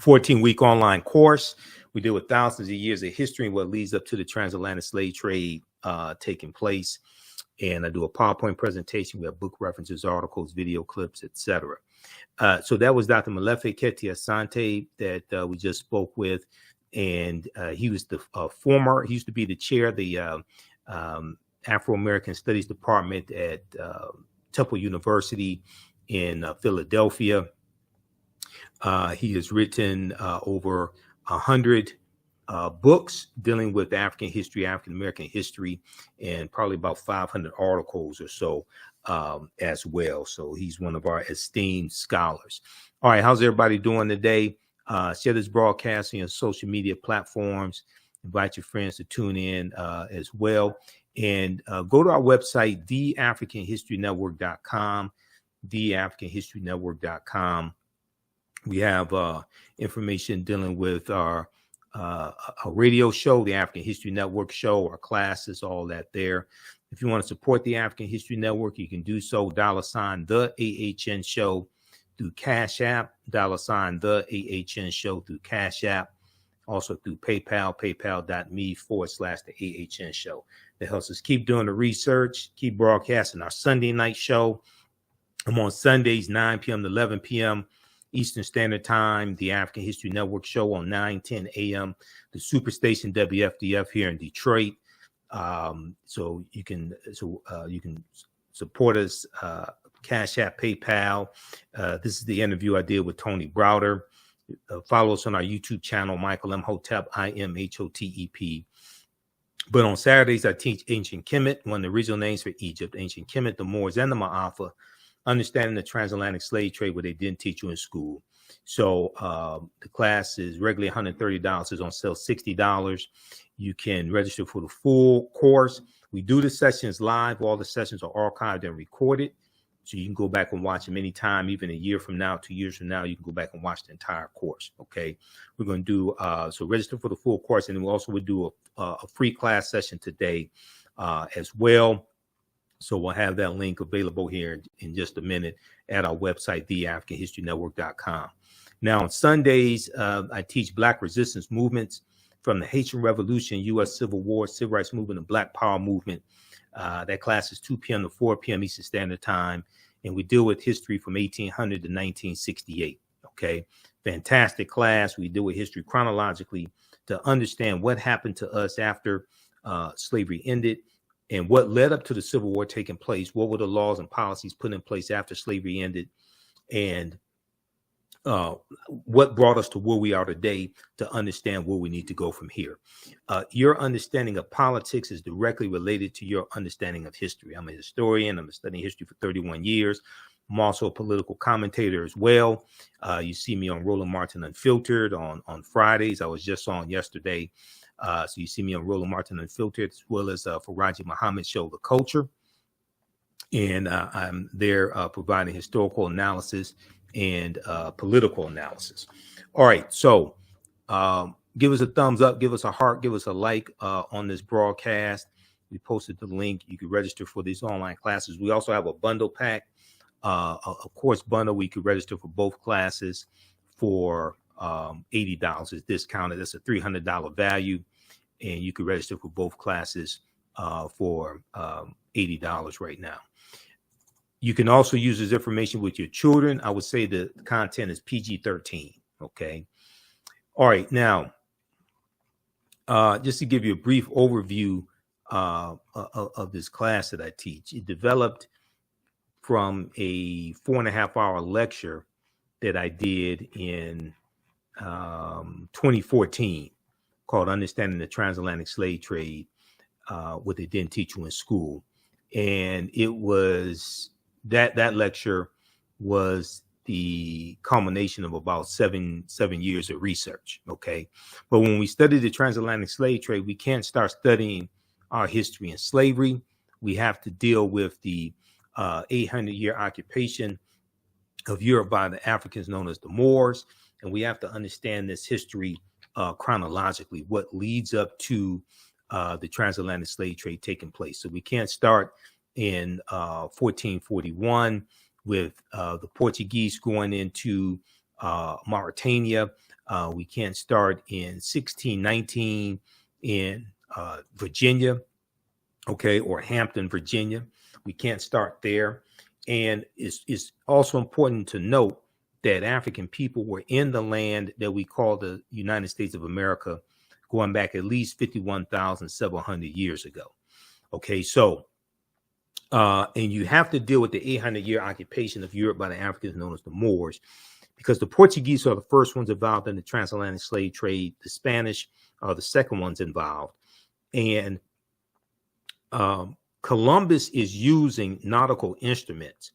14-week online course. We deal with thousands of years of history and what leads up to the transatlantic slave trade taking place. And I do a PowerPoint presentation. We have book references, articles, video clips, etc. So that was Dr. Molefi Kete Asante that we just spoke with. And he was the he used to be the chair of the Afro-American Studies Department at Temple University in Philadelphia. He has written over 100 books dealing with African history, African American history, and probably about 500 articles or so as well. So he's one of our esteemed scholars. All right, how's everybody doing today? Share this broadcast on your social media platforms. Invite your friends to tune in as well. And go to our website, TheAfricanHistoryNetwork.com, TheAfricanHistoryNetwork.com. We have information dealing with our radio show, the African History Network show, our classes, all that there. If you want to support the African History Network, you can do so. $ the AHN show through Cash App, $ the AHN show through Cash App, also through PayPal, paypal.me/the AHN show. That helps us keep doing the research, keep broadcasting our Sunday night show. I'm on Sundays, 9 p.m. to 11 p.m. Eastern Standard Time, the African History Network show on 9:10 a.m. The Superstation WFDF here in Detroit. So you can support us. Cash App, PayPal. This is the interview I did with Tony Browder. Follow us on our YouTube channel, Michael Imhotep, Imhotep. But on Saturdays, I teach Ancient Kemet, one of the original names for Egypt, Ancient Kemet, the Moors, and the Ma'afa, understanding the transatlantic slave trade, what they didn't teach you in school. So the class is regularly $130. It's on sale $60. You can register for the full course. We do the sessions live. All the sessions are archived and recorded. So you can go back and watch them anytime, even a year from now, 2 years from now, you can go back and watch the entire course. Okay. We're going to do, so register for the full course. And then we also would do a free class session today as well. So we'll have that link available here in just a minute at our website, TheAfricanHistoryNetwork.com. Now on Sundays, I teach Black resistance movements from the Haitian Revolution, U.S. Civil War, Civil Rights Movement, and Black Power Movement. That class is 2 p.m. to 4 p.m. Eastern Standard Time. And we deal with history from 1800 to 1968. Okay. Fantastic class. We deal with history chronologically to understand what happened to us after slavery ended and what led up to the Civil War taking place. What were the laws and policies put in place after slavery ended? And what brought us to where we are today to understand where we need to go from here. Your understanding of politics is directly related to your understanding of history. I'm a historian. I'm studying history for 31 years. I'm also a political commentator as well. You see me on Roland Martin Unfiltered on Fridays. I was just on yesterday. So you see me on Roland Martin Unfiltered, as well as for Raji Muhammad's show, The Culture. And I'm there providing historical analysis and political analysis. All right. So give us a thumbs up, give us a heart, give us a like on this broadcast. We posted the link. You can register for these online classes. We also have a bundle pack, a course bundle where you can register for both classes for $80. It's discounted. That's a $300 value, and you can register for both classes for $80 right now. You can also use this information with your children. I would say the content is PG-13. Okay. All right. Now, just to give you a brief overview of this class that I teach, it developed from a 4.5-hour lecture that I did in 2014 called Understanding the Transatlantic Slave Trade, what they didn't teach you in school. And it was that lecture was the culmination of about seven years of research. Okay. But when we study the transatlantic slave trade, we can't start studying our history in slavery. We have to deal with the 800-year occupation of Europe by the Africans known as the Moors. And we have to understand this history chronologically, what leads up to the transatlantic slave trade taking place. So we can't start in 1441 with the Portuguese going into Mauritania. We can't start in 1619 in Virginia, okay, or Hampton, Virginia. We can't start there. And it's also important to note that African people were in the land that we call the United States of America going back at least 51,700 years ago. Okay, so, and you have to deal with the 800-year occupation of Europe by the Africans known as the Moors, because the Portuguese are the first ones involved in the transatlantic slave trade. The Spanish are the second ones involved. And Columbus is using nautical instruments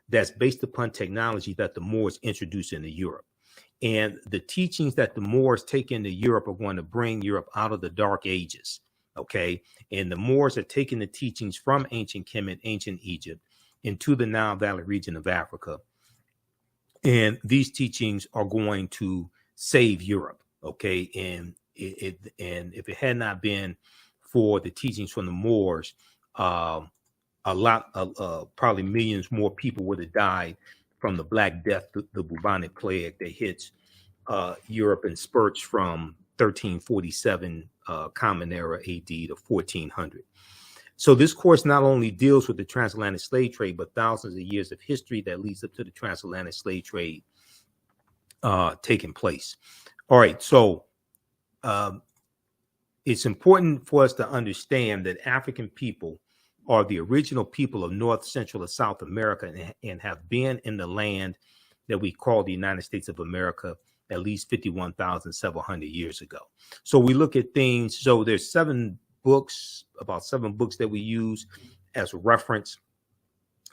that's based upon technology that the Moors introduced into Europe. And the teachings that the Moors take into Europe are going to bring Europe out of the Dark Ages. Okay. And the Moors are taking the teachings from ancient Kemet, ancient Egypt, into the Nile Valley region of Africa. And these teachings are going to save Europe. Okay. And if it had not been for the teachings from the Moors, probably millions more people would have died from the Black Death, the bubonic plague that hits Europe in spurts from 1347 Common Era AD to 1400. So this course not only deals with the transatlantic slave trade, but thousands of years of history that leads up to the transatlantic slave trade taking place. All right, so it's important for us to understand that African people are the original people of North, Central, and South America and have been in the land that we call the United States of America at least 51,700 years ago. So we look at things. So there's about seven books that we use as a reference.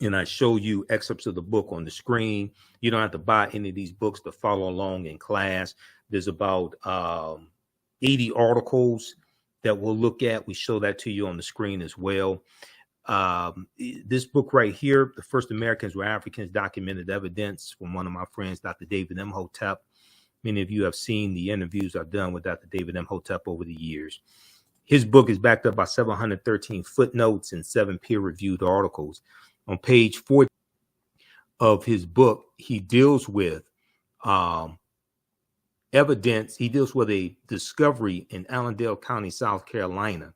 And I show you excerpts of the book on the screen. You don't have to buy any of these books to follow along in class. There's about 80 articles that we'll look at. We show that to you on the screen as well. This book right here, The First Americans Were Africans, Documented Evidence, from one of my friends, Dr. David Imhotep. Many of you have seen the interviews I've done with Dr. David Imhotep over the years. His book is backed up by 713 footnotes and 7 peer-reviewed articles. On page 4 of his book, he deals with evidence. He deals with a discovery in Allendale County, South Carolina,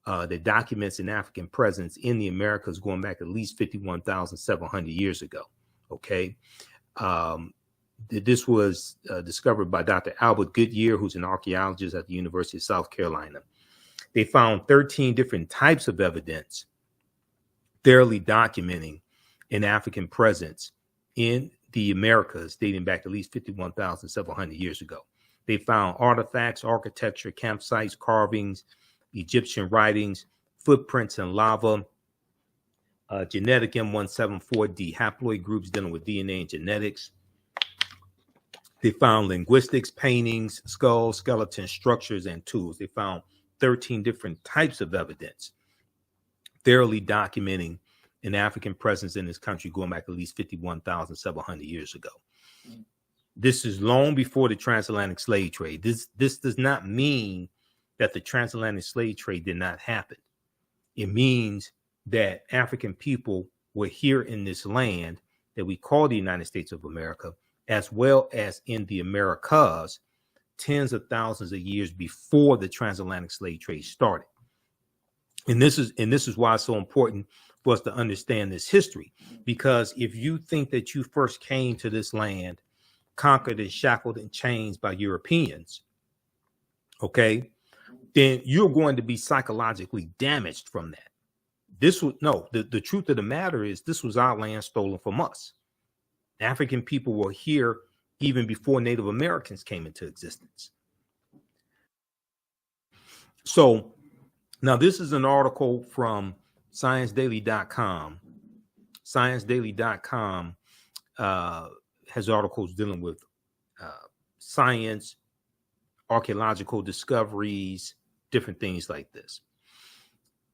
that documents an African presence in the Americas going back at least 51,700 years ago. Okay. This was discovered by Dr. Albert Goodyear, who's an archaeologist at the University of South Carolina. They found 13 different types of evidence thoroughly documenting an African presence in the Americas dating back at least 51,700 years ago. They found artifacts, architecture, campsites, carvings, Egyptian writings, footprints in lava, genetic M174D haploid groups dealing with DNA and genetics. They found linguistics, paintings, skulls, skeletons, structures, and tools. They found 13 different types of evidence thoroughly documenting an African presence in this country going back at least 51,700 years ago. This is long before the transatlantic slave trade. This does not mean that the transatlantic slave trade did not happen. It means that African people were here in this land that we call the United States of America as well as in the Americas tens of thousands of years before the transatlantic slave trade started. And this is why it's so important for us to understand this history, because if you think that you first came to this land conquered and shackled and chained by Europeans, okay, then you're going to be psychologically damaged from that. This was the truth of the matter is this was our land stolen from us. African people were here even before Native Americans came into existence. So now this is an article from ScienceDaily.com. ScienceDaily.com has articles dealing with science, archaeological discoveries, different things like this.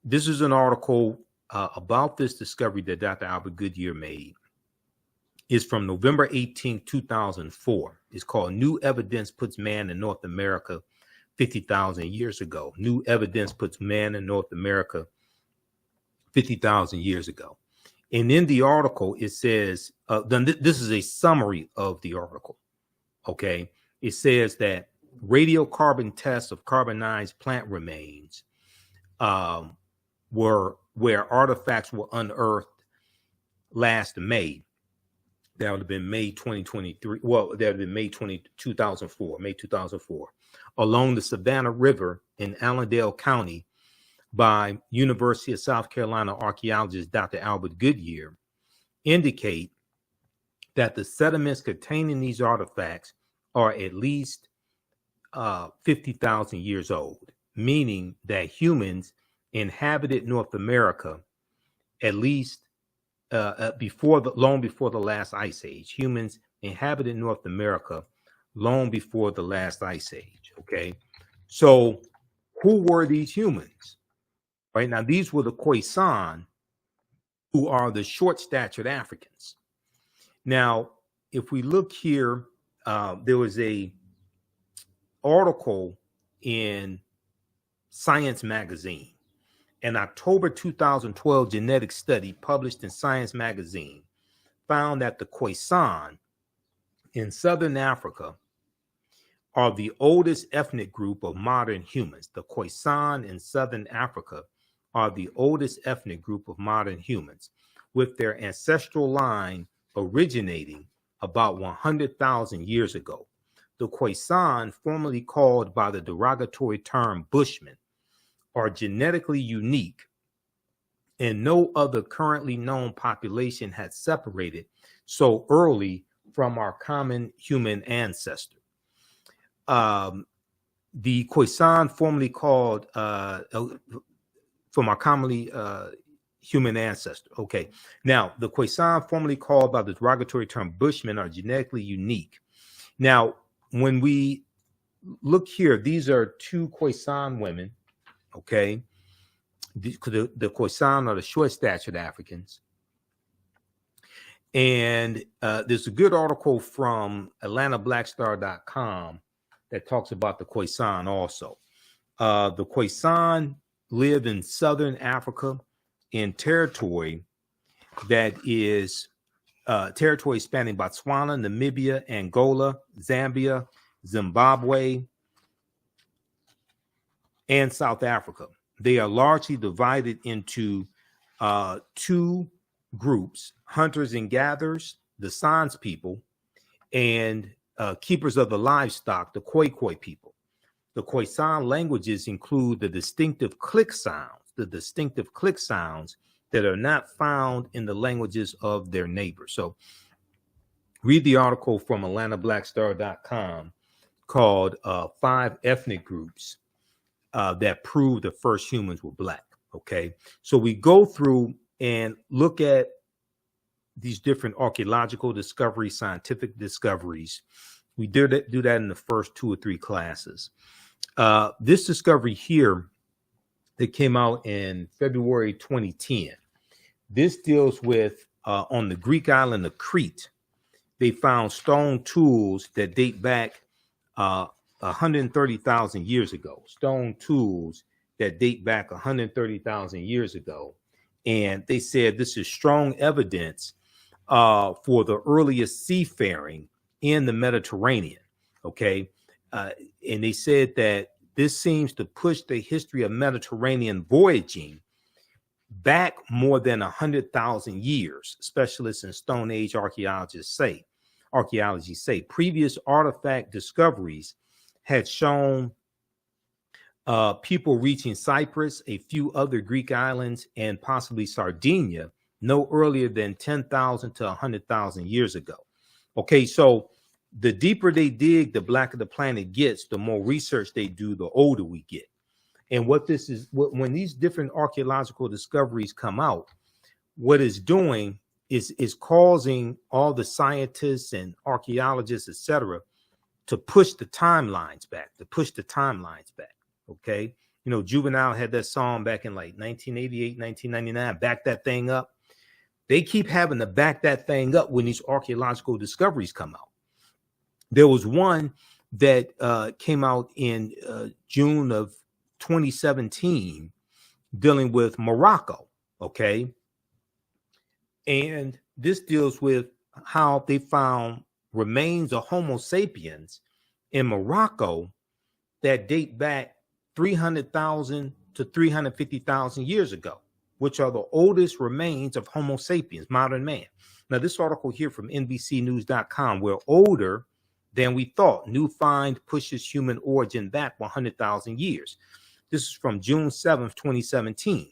This is an article about this discovery that Dr. Albert Goodyear made. It's from November 18, 2004. It's called New Evidence Puts Man in North America 50,000 years ago. New evidence puts man in North America 50,000 years ago. And in the article, it says, this is a summary of the article, okay? It says that radiocarbon tests of carbonized plant remains were where artifacts were unearthed last May. That would have been May 2023. Well, that would have been May 2004, along the Savannah River in Allendale County by University of South Carolina archaeologist Dr. Albert Goodyear, indicate that the sediments containing these artifacts are at least 50,000 years old, meaning that humans inhabited North America at least long before the last ice age. Humans inhabited North America long before the last ice age. Okay, so who were these humans? Right now, these were the Khoisan, who are the short-statured Africans. Now, if we look here, there was a article in Science magazine. An October 2012 genetic study published in Science magazine found that the Khoisan in Southern Africa are the oldest ethnic group of modern humans. The Khoisan in Southern Africa are the oldest ethnic group of modern humans, with their ancestral line originating about 100,000 years ago. The Khoisan, formerly called by the derogatory term Bushmen, are genetically unique, and no other currently known population had separated so early from our common human ancestor. The Khoisan, formerly called from our commonly human ancestor. Okay, now the Khoisan, formerly called by the derogatory term Bushmen, are genetically unique. Now, when we look here, these are two Khoisan women. Okay, the Khoisan are the short-statured Africans. And there's a good article from AtlantaBlackStar.com that talks about the Khoisan also. The Khoisan live in Southern Africa in territory that is territory spanning Botswana, Namibia, Angola, Zambia, Zimbabwe, and South Africa. They are largely divided into two groups: hunters and gatherers, the Sans people, and keepers of the livestock, the Khoi people. The Khoisan languages include the distinctive click sounds that are not found in the languages of their neighbors. So read the article from AtlantaBlackStar.com called 5 Ethnic Groups that prove the first humans were Black. Okay, so we go through and look at these different archaeological discoveries, scientific discoveries. We do that in the first 2 or 3 classes. This discovery here that came out in February 2010, this deals with on the Greek island of Crete. They found stone tools that date back 130,000 years ago. Stone tools that date back 130,000 years ago. And they said this is strong evidence for the earliest seafaring in the Mediterranean. Okay. And they said that this seems to push the history of Mediterranean voyaging back more than 100,000 years. Specialists in Stone Age archaeology say previous artifact discoveries had shown people reaching Cyprus, a few other Greek islands, and possibly Sardinia no earlier than 10,000 to 100,000 years ago. Okay, so the deeper they dig, the blacker the planet gets, the more research they do, the older we get. And what this is, when these different archaeological discoveries come out, what it's doing is causing all the scientists and archaeologists, etc., to push the timelines back, Okay. You know, Juvenile had that song back in like 1988, 1999, back that thing up. They keep having to back that thing up when these archaeological discoveries come out. There was one that came out in June of 2017 dealing with Morocco. Okay. And this deals with how they found remains of Homo sapiens in Morocco that date back 300,000 to 350,000 years ago, which are the oldest remains of Homo sapiens, modern man. Now, this article here from NBCnews.com, we're older than we thought. New find pushes human origin back 100,000 years. This is from June 7th, 2017.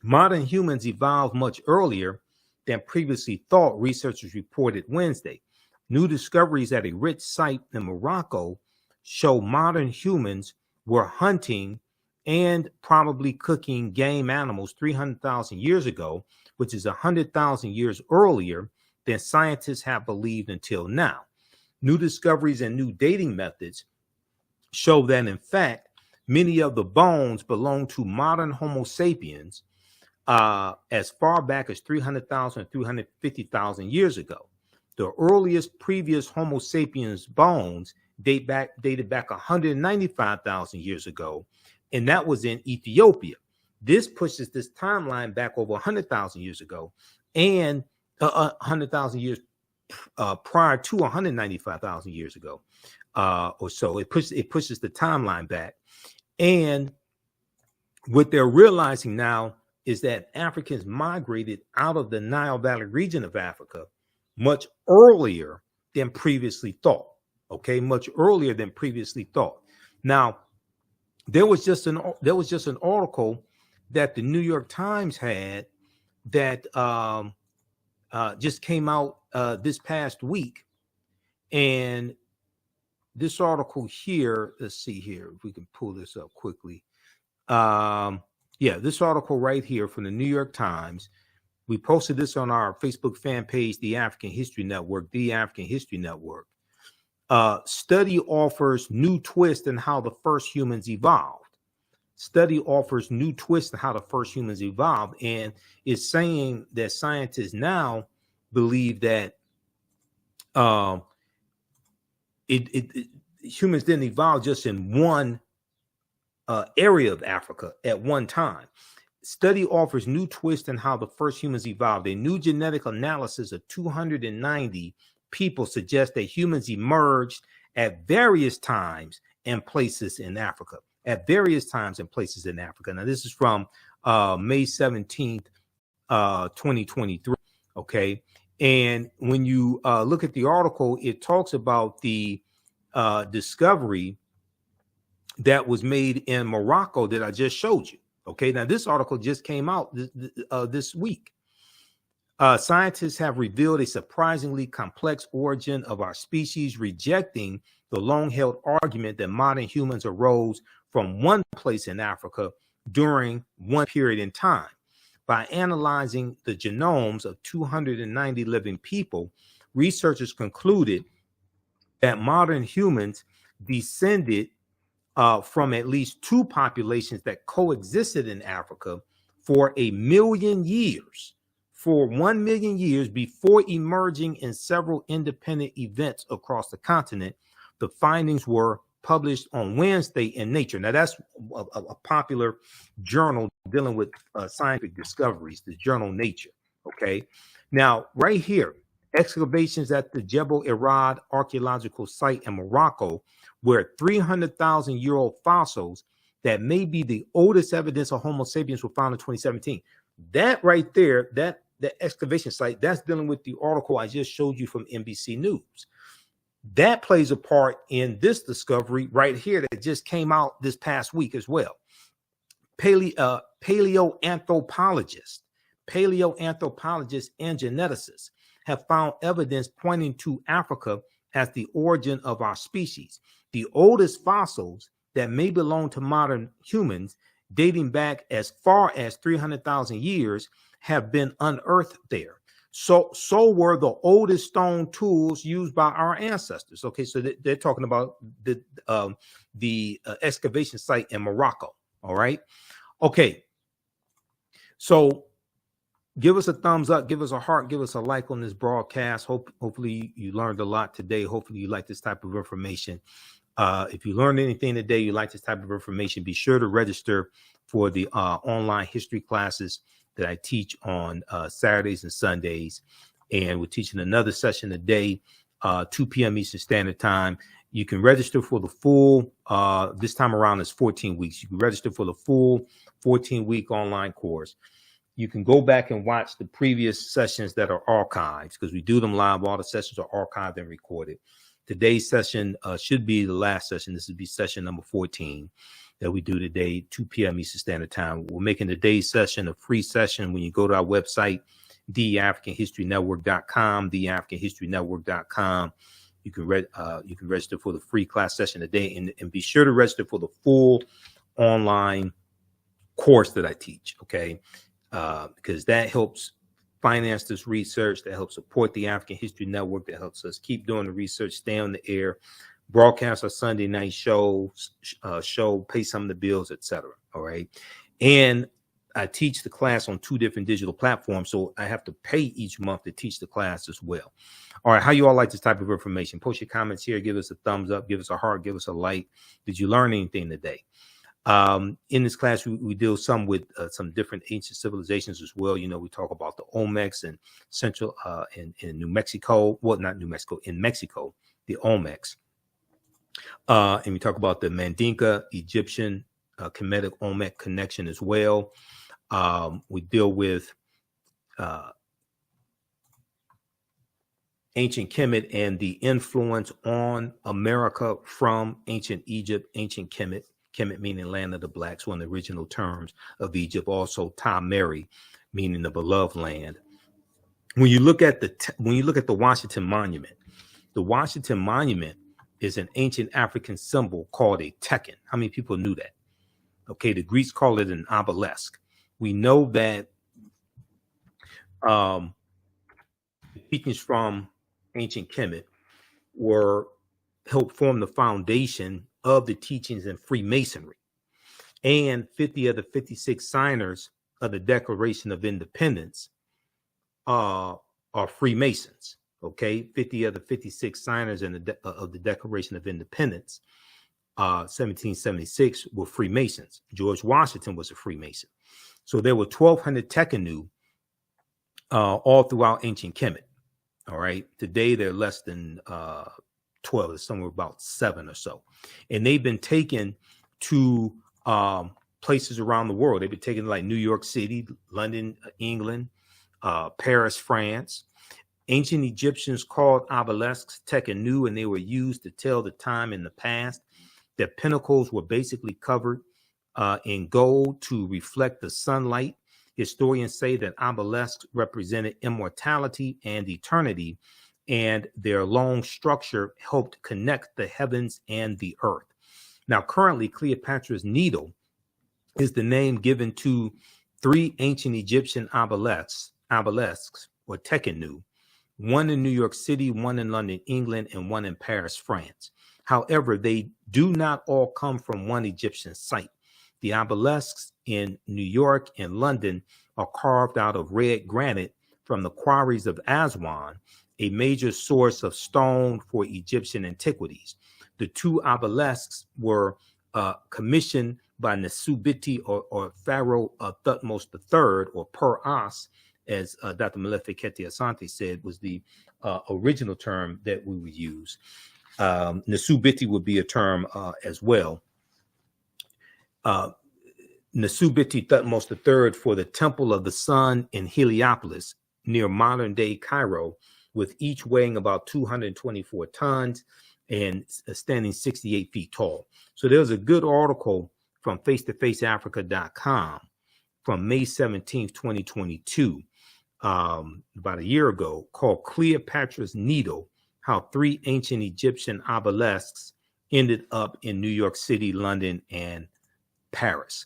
Modern humans evolved much earlier than previously thought, researchers reported Wednesday. New discoveries at a rich site in Morocco show modern humans were hunting and probably cooking game animals 300,000 years ago, which is 100,000 years earlier than scientists have believed until now. New discoveries and new dating methods show that, in fact, many of the bones belong to modern Homo sapiens as far back as 300,000 and 350,000 years ago. The earliest previous Homo sapiens bones dated back 195,000 years ago, and that was in Ethiopia. This pushes this timeline back over 100,000 years ago, and 100,000 years prior to 195,000 years ago, or so. It pushes the timeline back, and what they're realizing now is that Africans migrated out of the Nile Valley region of Africa much earlier than previously thought. Okay, much earlier than previously thought. Now, there was just an article that the New York Times had that just came out this past week, and this article here. Let's see here if we can pull this up quickly. Yeah, this article right here from the New York Times. We posted this on our Facebook fan page, The African History Network, The African History Network. Study offers new twist in how the first humans evolved. Study offers new twist in how the first humans evolved, and is saying that scientists now believe that humans didn't evolve just in one area of Africa at one time. Study offers new twist in how the first humans evolved. A new genetic analysis of 290 people suggests that humans emerged at various times and places in Africa. At various times and places in Africa. Now, this is from May 17th, 2023. Okay. And when you look at the article, it talks about the discovery that was made in Morocco that I just showed you. Okay, now this article just came out this week. Scientists have revealed a surprisingly complex origin of our species, rejecting the long-held argument that modern humans arose from one place in Africa during one period in time. By analyzing the genomes of 290 living people, researchers concluded that modern humans descended from at least two populations that coexisted in Africa for 1 million years, for 1 million years before emerging in several independent events across the continent. The findings were published on Wednesday in Nature. Now, that's a popular journal dealing with scientific discoveries, the journal Nature. Okay. Now, right here, excavations at the Jebel Irad archaeological site in Morocco, where 300,000-year-old fossils that may be the oldest evidence of Homo sapiens were found in 2017. That right there, that excavation site, that's dealing with the article I just showed you from NBC News. That plays a part in this discovery right here that just came out this past week as well. Paleoanthropologists and geneticists have found evidence pointing to Africa as the origin of our species. The oldest fossils that may belong to modern humans, dating back as far as 300,000 years, have been unearthed there. So were the oldest stone tools used by our ancestors. Okay, so they're talking about the excavation site in Morocco. All right. Okay. So give us a thumbs up, give us a heart, give us a like on this broadcast. Hopefully you learned a lot today. Hopefully you like this type of information. If you learned anything today, you like this type of information, be sure to register for the online history classes that I teach on Saturdays and Sundays. And we're teaching another session a day, 2 p.m. Eastern Standard Time. You can register for the full, this time around is 14 weeks. You can register for the full 14-week online course. You can go back and watch the previous sessions that are archived, because we do them live. All the sessions are archived and recorded. Today's session should be the last session. This would be session number 14 that we do today, 2 p.m. Eastern Standard Time. We're making today's session a free session. When you go to our website, TheAfricanHistoryNetwork.com, TheAfricanHistoryNetwork.com, you can register for the free class session today, and be sure to register for the full online course that I teach. Okay. Because that helps finance this research, that helps support the African History Network, that helps us keep doing the research, stay on the air, broadcast our Sunday night show, pay some of the bills, etc. All right. And I teach the class on 2 different digital platforms, so I have to pay each month to teach the class as well. All right. How you all like this type of information? Post your comments here. Give us a thumbs up. Give us a heart. Give us a like. Did you learn anything today? In this class, we deal some with some different ancient civilizations as well. You know, we talk about the Olmecs and Central in New Mexico. Well, not New Mexico, in Mexico, the Olmecs. And we talk about the Mandinka, Egyptian, Kemetic Olmec connection as well. We deal with ancient Kemet and the influence on America from ancient Egypt, ancient Kemet. Kemet meaning land of the blacks, one of the original terms of Egypt. Also, Ta-Meri, meaning the beloved land. When you look at the Washington Monument is an ancient African symbol called a tekken. How many people knew that? Okay, the Greeks call it an obelisk. We know that teachings from ancient Kemet helped form the foundation of the teachings in Freemasonry, and 50 of the 56 signers of the Declaration of Independence are Freemasons. Okay, 50 of the 56 signers of the Declaration of Independence, 1776, were Freemasons. George Washington was a Freemason. So there were 1,200 Tekenu all throughout ancient Kemet. All right, today they're less than 12, it's somewhere about 7 or so. And they've been taken to places around the world. They've been taken like New York City, London, England, Paris, France. Ancient Egyptians called obelisks tekenu, and they were used to tell the time in the past. Their pinnacles were basically covered in gold to reflect the sunlight. Historians say that obelisks represented immortality and eternity, and their long structure helped connect the heavens and the earth. Now, currently, Cleopatra's Needle is the name given to 3 ancient Egyptian obelisks or tekenu, one in New York City, one in London, England, and one in Paris, France. However, they do not all come from one Egyptian site. The obelisks in New York and London are carved out of red granite from the quarries of Aswan, a major source of stone for Egyptian antiquities. The 2 obelisks were commissioned by Nesubiti or Pharaoh Thutmose III, or Per-As, as Dr. Molefi Kete Asante said, was the original term that we would use. Nasubiti would be a term as well. Nasubiti Thutmose III for the Temple of the Sun in Heliopolis, near modern-day Cairo, with each weighing about 224 tons and standing 68 feet tall. So there's a good article from face-to-faceafrica.com from May 17th, 2022, about a year ago, called Cleopatra's Needle, How 3 Ancient Egyptian Obelisks Ended Up in New York City, London, and Paris.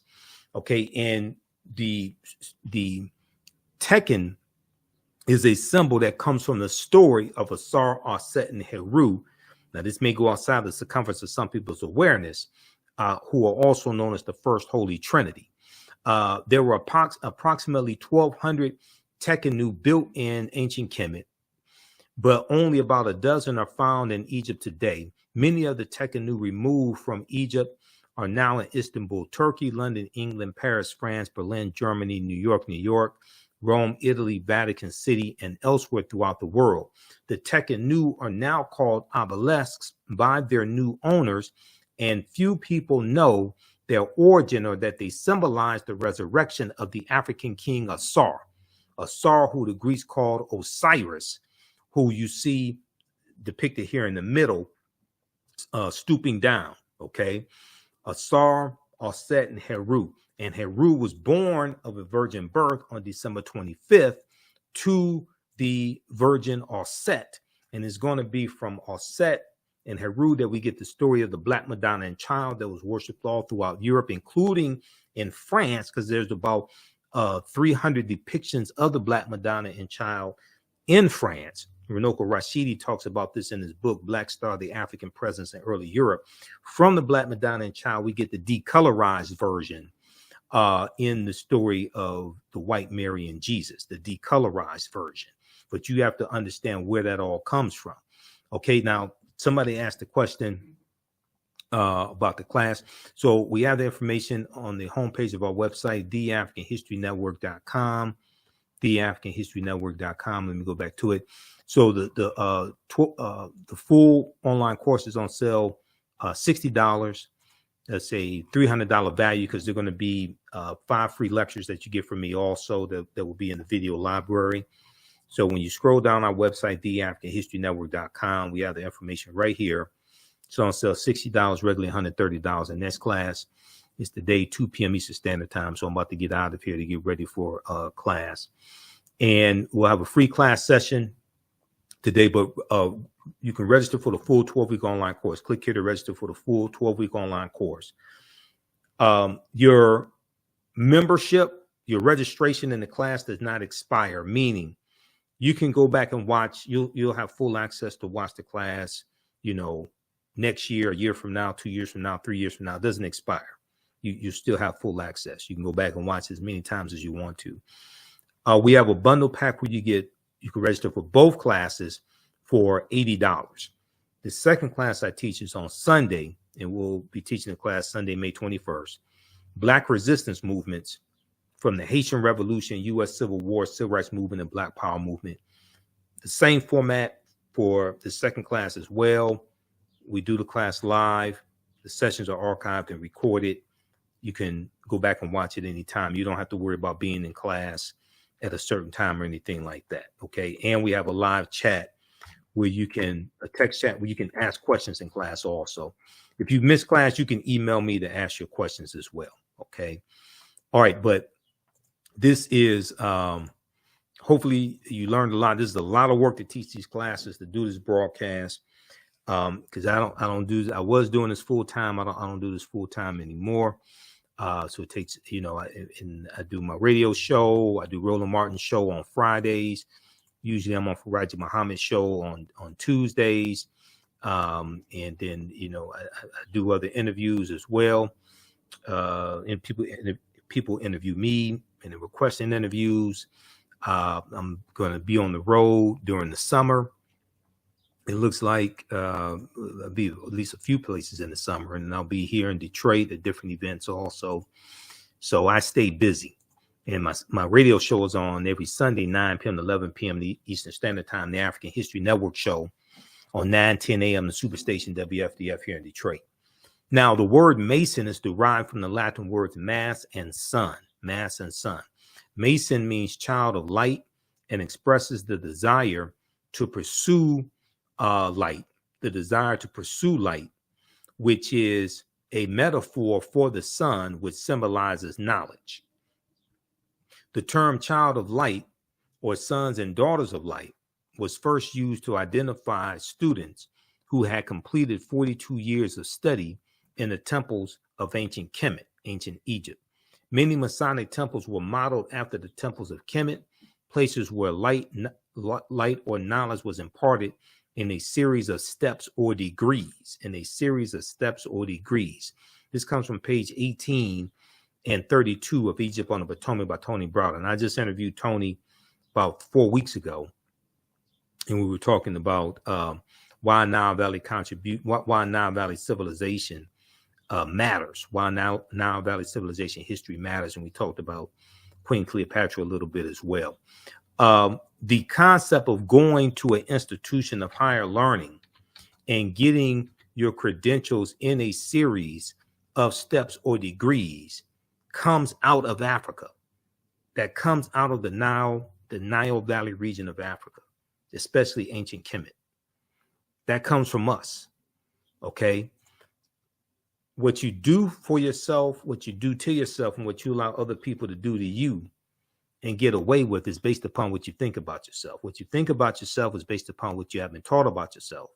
Okay, and the Tekken is a symbol that comes from the story of Asar, Aset, and Heru. Now, this may go outside the circumference of some people's awareness, who are also known as the First Holy Trinity. There were approximately 1,200 Tekkenu built in ancient Kemet, but only about a dozen are found in Egypt today. Many of the Tekkenu removed from Egypt are now in Istanbul, Turkey, London, England, Paris, France, Berlin, Germany, New York, Rome, Italy, Vatican City, and elsewhere throughout the world. The Tekkenu are now called obelisks by their new owners, and few people know their origin or that they symbolize the resurrection of the African king Asar, who the Greeks called Osiris, who you see depicted here in the middle, stooping down, okay? Asar, Aset, and Heru. And Heru was born of a virgin birth on December 25th to the virgin Aset. And it's going to be from Aset and Heru that we get the story of the Black Madonna and Child that was worshipped all throughout Europe, including in France, because there's about 300 depictions of the Black Madonna and Child in France. Runoko Rashidi talks about this in his book, Black Star, the African Presence in Early Europe. From the Black Madonna and Child, we get the decolorized version in the story of the White Mary and Jesus, the decolorized version. But you have to understand where that all comes from. Okay, now somebody asked a question about the class. So we have the information on the homepage of our website, theafricanhistorynetwork.com, theafricanhistorynetwork.com. Let me go back to it. So the full online course is on sale, $60. That's a $300 value because they're going to be 5 free lectures that you get from me also that will be in the video library. So when you scroll down our website, theafricanhistorynetwork.com, we have the information right here. It's on sale, $60, regularly $130. And next class is today, 2 p.m. Eastern Standard Time. So I'm about to get out of here to get ready for class. And we'll have a free class session today, but you can register for the full 12-week online course. Click here to register for the full 12-week online course. Your membership, your registration in the class does not expire, meaning you can go back and watch. You'll have full access to watch the class, next year, a year from now, 2 years from now, 3 years from now. It doesn't expire. You still have full access. You can go back and watch as many times as you want to. We have a bundle pack where you can register for both classes for $80. The second class I teach is on Sunday, and we'll be teaching the class Sunday, May 21st. Black resistance movements from the Haitian Revolution, U.S. Civil War, Civil Rights Movement, and Black Power Movement. The same format for the second class as well. We do the class live. The sessions are archived and recorded. You can go back and watch it anytime. You don't have to worry about being in class at a certain time or anything like that. Okay. And we have a live chat where you can, a text chat where you can ask questions in class also. If you miss class, you can email me to ask your questions as well. Okay. All right. But this is, hopefully you learned a lot. This is a lot of work to teach these classes, to do this broadcast. Because I was doing this full time. I don't do this full time anymore. So it takes, I do my radio show. I do Roland Martin's show on Fridays. Usually I'm on Faraji Muhammad's show on Tuesdays. And then, I do other interviews as well. And people interview me and they're requesting interviews. I'm going to be on the road during the summer. It looks like I'll be at least a few places in the summer, and I'll be here in Detroit at different events also. So I stay busy. And my radio show is on every Sunday, 9 p.m. to 11 p.m. Eastern Standard Time, the African History Network show on 9:10 a.m. the Superstation WFDF here in Detroit. Now, the word Mason is derived from the Latin words mass and sun. Mass and sun. Mason means child of light and expresses the desire to pursue light, which is a metaphor for the sun, which symbolizes knowledge. The term child of light, or sons and daughters of light, was first used to identify students who had completed 42 years of study in the temples of ancient Kemet, ancient Egypt. Many Masonic temples were modeled after the temples of Kemet, places where light or knowledge was imparted in a series of steps or degrees. This comes from page 18 and 32 of Egypt on the Potomac by Tony Browder. And I just interviewed Tony about 4 weeks ago, and we were talking about why Nile Valley civilization matters, why Nile Valley civilization history matters, and we talked about Queen Cleopatra a little bit as well. The concept of going to an institution of higher learning and getting your credentials in a series of steps or degrees comes out of Africa. That comes out of the Nile Valley region of Africa, especially ancient Kemet. That comes from us. Okay. What you do for yourself, what you do to yourself, and what you allow other people to do to you and get away with is based upon what you think about yourself. What you think about yourself is based upon what you have been taught about yourself.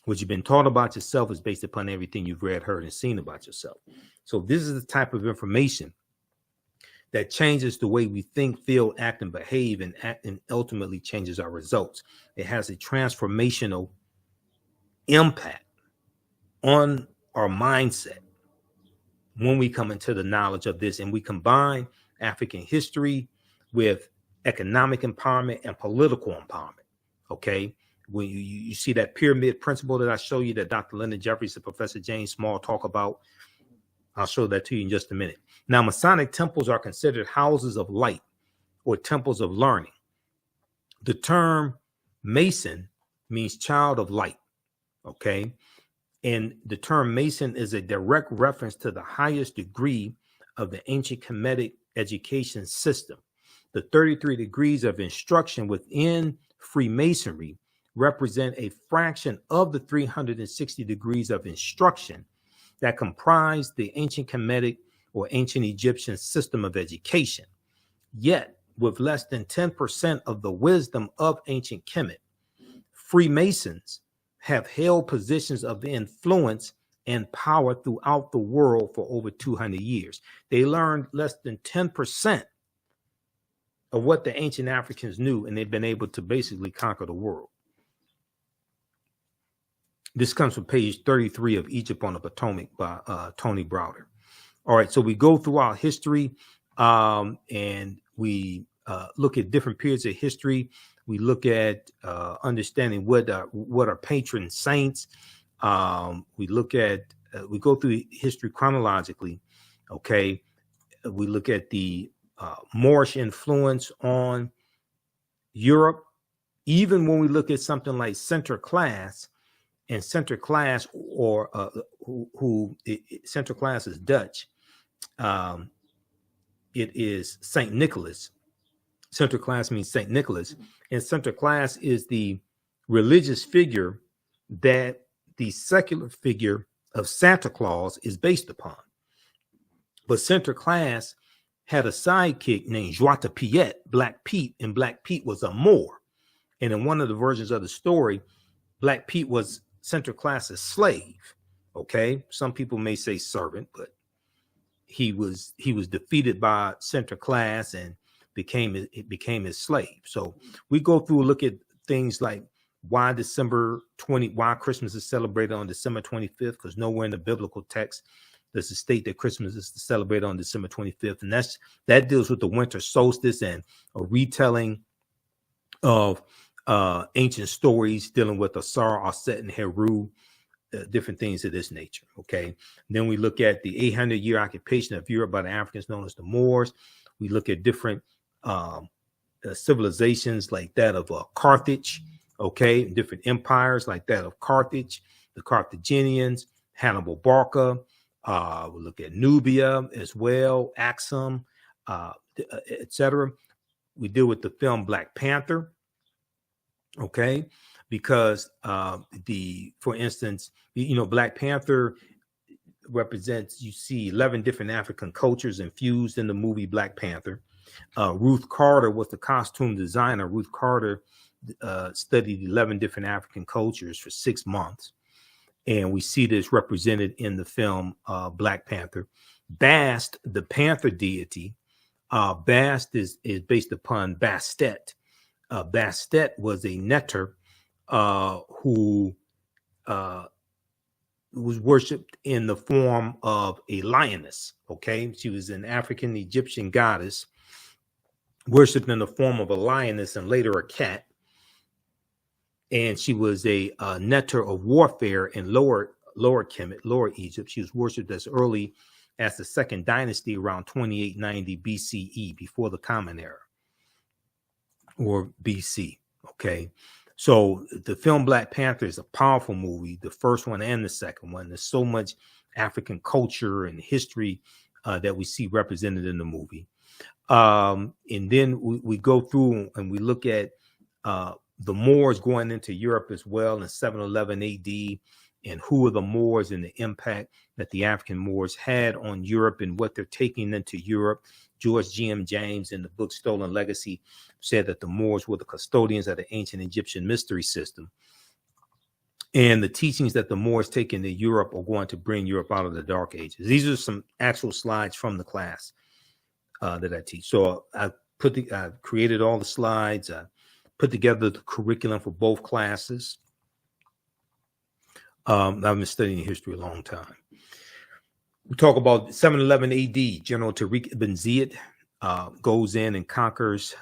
What you've been taught about yourself is based upon everything you've read, heard, and seen about yourself. So this is the type of information that changes the way we think, feel, act, and behave, and ultimately changes our results. It has a transformational impact on our mindset when we come into the knowledge of this, and we combine African history with economic empowerment and political empowerment. Okay, when you see that pyramid principle that I show you, that Dr. Lyndon Jeffries and Professor James Small talk about, I'll show that to you in just a minute. Now, Masonic temples are considered houses of light or temples of learning. The term Mason means child of light. Okay, and the term Mason is a direct reference to the highest degree of the ancient Kemetic education system. The 33 degrees of instruction within Freemasonry represent a fraction of the 360 degrees of instruction that comprise the ancient Kemetic or ancient Egyptian system of education. Yet, with less than 10% of the wisdom of ancient Kemet, Freemasons have held positions of influence and power throughout the world for over 200 years. They learned less than 10% of what the ancient Africans knew, and they've been able to basically conquer the world. This comes from page 33 of Egypt on the Potomac by Tony Browder. All right, so we go through our history and we look at different periods of history. We look at understanding what are patron saints. We look at, we go through history chronologically. Okay, we look at the Moorish influence on Europe. Even when we look at something like center class, and center class, or center class is Dutch. It is Saint Nicholas. Center class means Saint Nicholas, and center class is the religious figure that the secular figure of Santa Claus is based upon. But center class had a sidekick named Jada Pinkett, Black Pete, and Black Pete was a Moor. And in one of the versions of the story, Black Pete was center class's slave. Okay, some people may say servant, but he was defeated by center class and became his slave. So we go through, look at things like why Christmas is celebrated on December 25th, because nowhere in the biblical text does it state that Christmas is celebrated on December 25th. And that deals with the winter solstice and a retelling of ancient stories dealing with Asar, Aset, and Heru, different things of this nature. Okay. And then we look at the 800-year occupation of Europe by the Africans known as the Moors. We look at different civilizations like that of Carthage, okay, different empires like that of Carthage, the Carthaginians, Hannibal Barca. We look at Nubia as well, Axum, etc. We deal with the film Black Panther, okay, because for instance, Black Panther represents, you see 11 different African cultures infused in the movie Black Panther. Ruth Carter was the costume designer. Ruth Carter studied 11 different African cultures for 6 months. And we see this represented in the film Black Panther. Bast, the panther deity, Bast is based upon Bastet. Bastet was a netter who was worshipped in the form of a lioness. Okay, she was an African Egyptian goddess worshipped in the form of a lioness and later a cat. And she was a netter of warfare in Lower Kemet, Lower Egypt. She was worshipped as early as the Second Dynasty around 2890 BCE, before the Common Era, or BC. Okay, so the film Black Panther is a powerful movie, the first one and the second one. There's so much African culture and history that we see represented in the movie. And then we go through and we look at the Moors going into Europe as well in 711 AD, and who are the Moors and the impact that the African Moors had on Europe and what they're taking into Europe. George G.M. James in the book Stolen Legacy said that the Moors were the custodians of the ancient Egyptian mystery system. And the teachings that the Moors take into Europe are going to bring Europe out of the Dark Ages. These are some actual slides from the class that I teach. So I created all the slides. I put together the curriculum for both classes. I've been studying history a long time. We talk about 711 AD. General Tariq ibn Ziyad goes in and conquers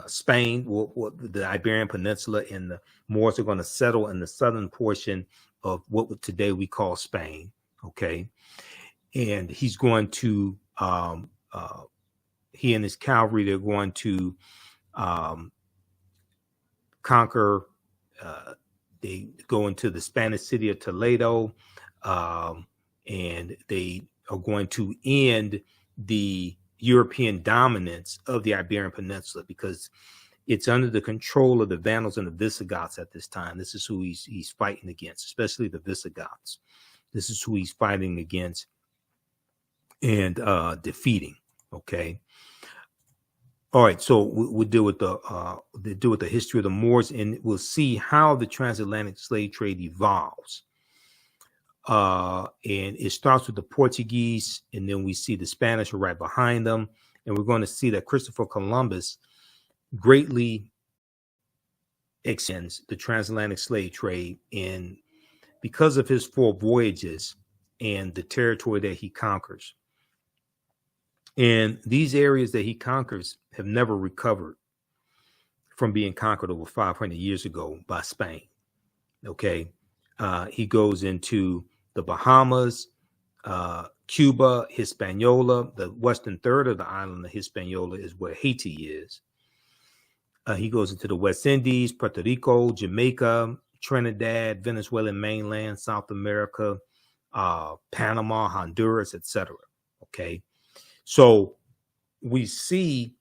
Spain, the Iberian Peninsula, and the Moors are going to settle in the southern portion of what today we call Spain. Okay, and he's going to he and his cavalry, they're going to conquer. They go into the Spanish city of Toledo, and they are going to end the European dominance of the Iberian Peninsula, because it's under the control of the Vandals and the Visigoths at this time. This is who he's fighting against, especially the Visigoths. This is who he's fighting against and defeating. Okay. All right, so we'll deal with the history of the Moors, and we'll see how the transatlantic slave trade evolves. And it starts with the Portuguese, and then we see the Spanish are right behind them, and we're going to see that Christopher Columbus greatly extends the transatlantic slave trade, and because of his 4 voyages and the territory that he conquers. And these areas that he conquers have never recovered from being conquered over 500 years ago by Spain. Okay. He goes into the Bahamas, Cuba, Hispaniola. The western third of the island of Hispaniola is where Haiti is. He goes into the West Indies, Puerto Rico, Jamaica, Trinidad, Venezuelan mainland, South America, Panama, Honduras, etc. Okay. So we see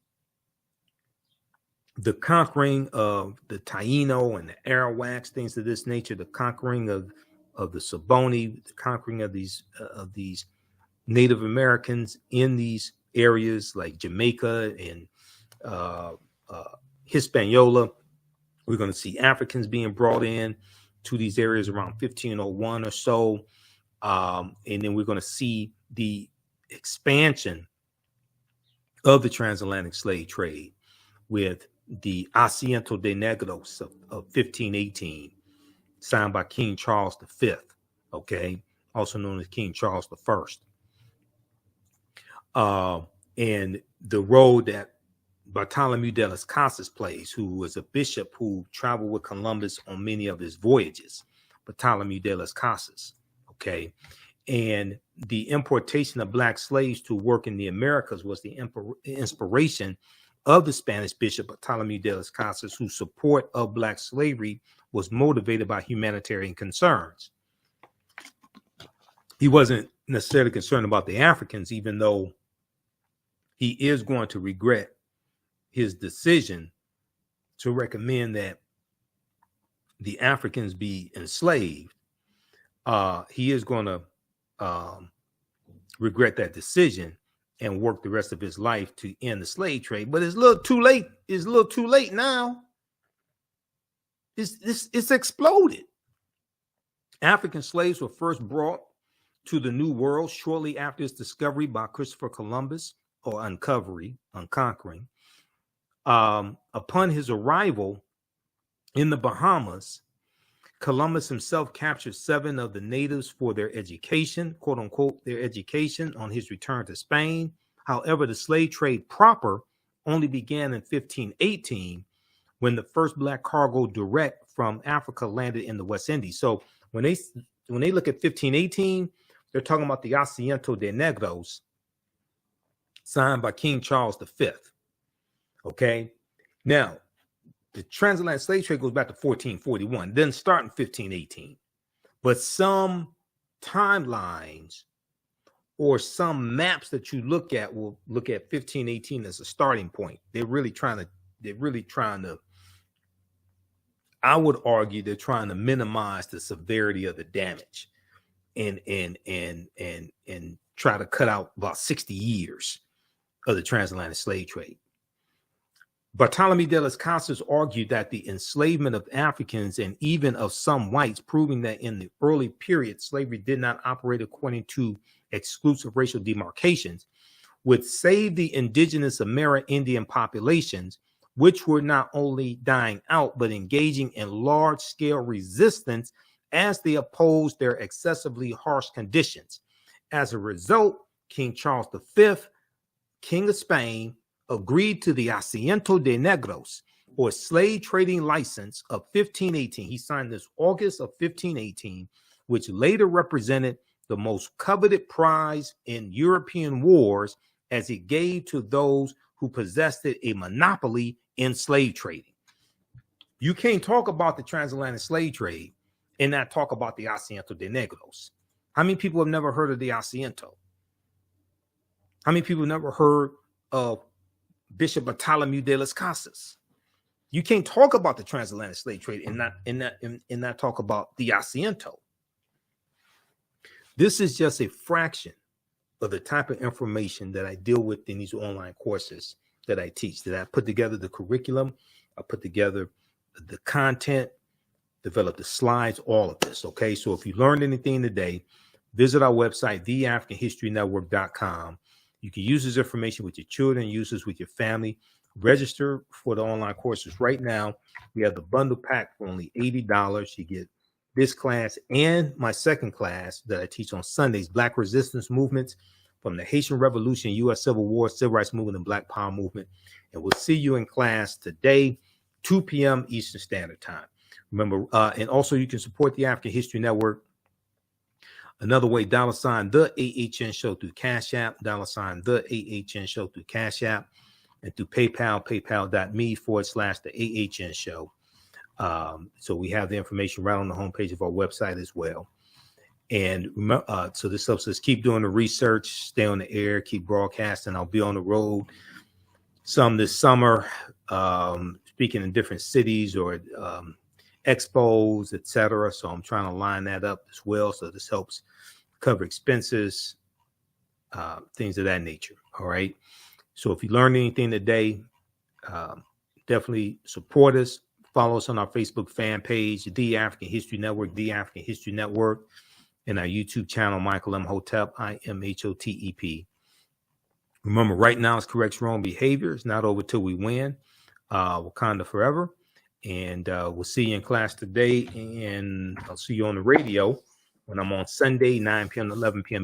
the conquering of the Taino and the Arawaks, things of this nature, the conquering of the Saboni, the conquering of these Native Americans in these areas like Jamaica and Hispaniola. We're going to see Africans being brought in to these areas around 1501 or so. And then we're going to see the expansion of the transatlantic slave trade with the Asiento de Negros of 1518, signed by King Charles V, okay, also known as King Charles I. And the role that Bartolomeu de las Casas plays, who was a bishop who traveled with Columbus on many of his voyages, Bartolomeu de las Casas, okay, and the importation of black slaves to work in the Americas was the inspiration of the Spanish Bishop Bartolomé de las Casas, whose support of black slavery was motivated by humanitarian concerns. He wasn't necessarily concerned about the Africans, even though he is going to regret his decision to recommend that the Africans be enslaved. He is going to regret that decision and work the rest of his life to end the slave trade. But it's a little too late. It's a little too late now. It's exploded. African slaves were first brought to the New World shortly after its discovery by Christopher Columbus, or unconquering. Upon his arrival in the Bahamas, Columbus himself captured 7 of the natives for their education, quote unquote, their education on his return to Spain. However, the slave trade proper only began in 1518 when the first black cargo direct from Africa landed in the West Indies. So when they look at 1518, they're talking about the Asiento de Negros signed by King Charles V. Okay. Now, the transatlantic slave trade goes back to 1441, then start in 1518. But some timelines or some maps that you look at will look at 1518 as a starting point. They're really trying to, I would argue they're trying to minimize the severity of the damage and try to cut out about 60 years of the transatlantic slave trade. Bartolomé de las Casas argued that the enslavement of Africans and even of some whites, proving that in the early period, slavery did not operate according to exclusive racial demarcations, would save the indigenous Amerindian populations, which were not only dying out, but engaging in large-scale resistance as they opposed their excessively harsh conditions. As a result, King Charles V, King of Spain, agreed to the Asiento de Negros, or slave trading license of 1518. He signed this August of 1518, which later represented the most coveted prize in European wars, as it gave to those who possessed a monopoly in slave trading. You can't talk about the transatlantic slave trade and not talk about the Asiento de Negros. How many people have never heard of the Asiento? How many people have never heard of Bishop Bartolomé de las Casas? You can't talk about the transatlantic slave trade and not talk about the Asiento. This is just a fraction of the type of information that I deal with in these online courses that I teach, that I put together the curriculum, I put together the content, develop the slides, all of this. Okay. So if you learned anything today, visit our website, TheAfricanHistoryNetwork.com. You can use this information with your children, use this with your family. Register for the online courses right now. We have the bundle pack for only $80. You get this class and my second class that I teach on Sundays, Black Resistance Movements from the Haitian Revolution, U.S. Civil War, Civil Rights Movement, and Black Power Movement. And we'll see you in class today, 2 p.m. Eastern Standard Time. Remember, and also you can support the African History Network another way, $ the AHN Show through Cash App, $ the AHN Show through Cash App, and through PayPal, paypal.me/the AHN Show. So we have the information right on the homepage of our website as well. And so this helps us keep doing the research, stay on the air, keep broadcasting. I'll be on the road some this summer, speaking in different cities or expos, etc. So I'm trying to line that up as well. So this helps cover expenses, things of that nature. All right. So if you learned anything today, definitely support us. Follow us on our Facebook fan page, The African History Network, The African History Network, and our YouTube channel, Michael Imhotep, IMHOTEP. Remember, right now it's correct wrong behavior. It's not over till we win. Wakanda forever. And we'll see you in class today, and I'll see you on the radio when I'm on Sunday, 9 p.m. to 11 p.m. Eastern.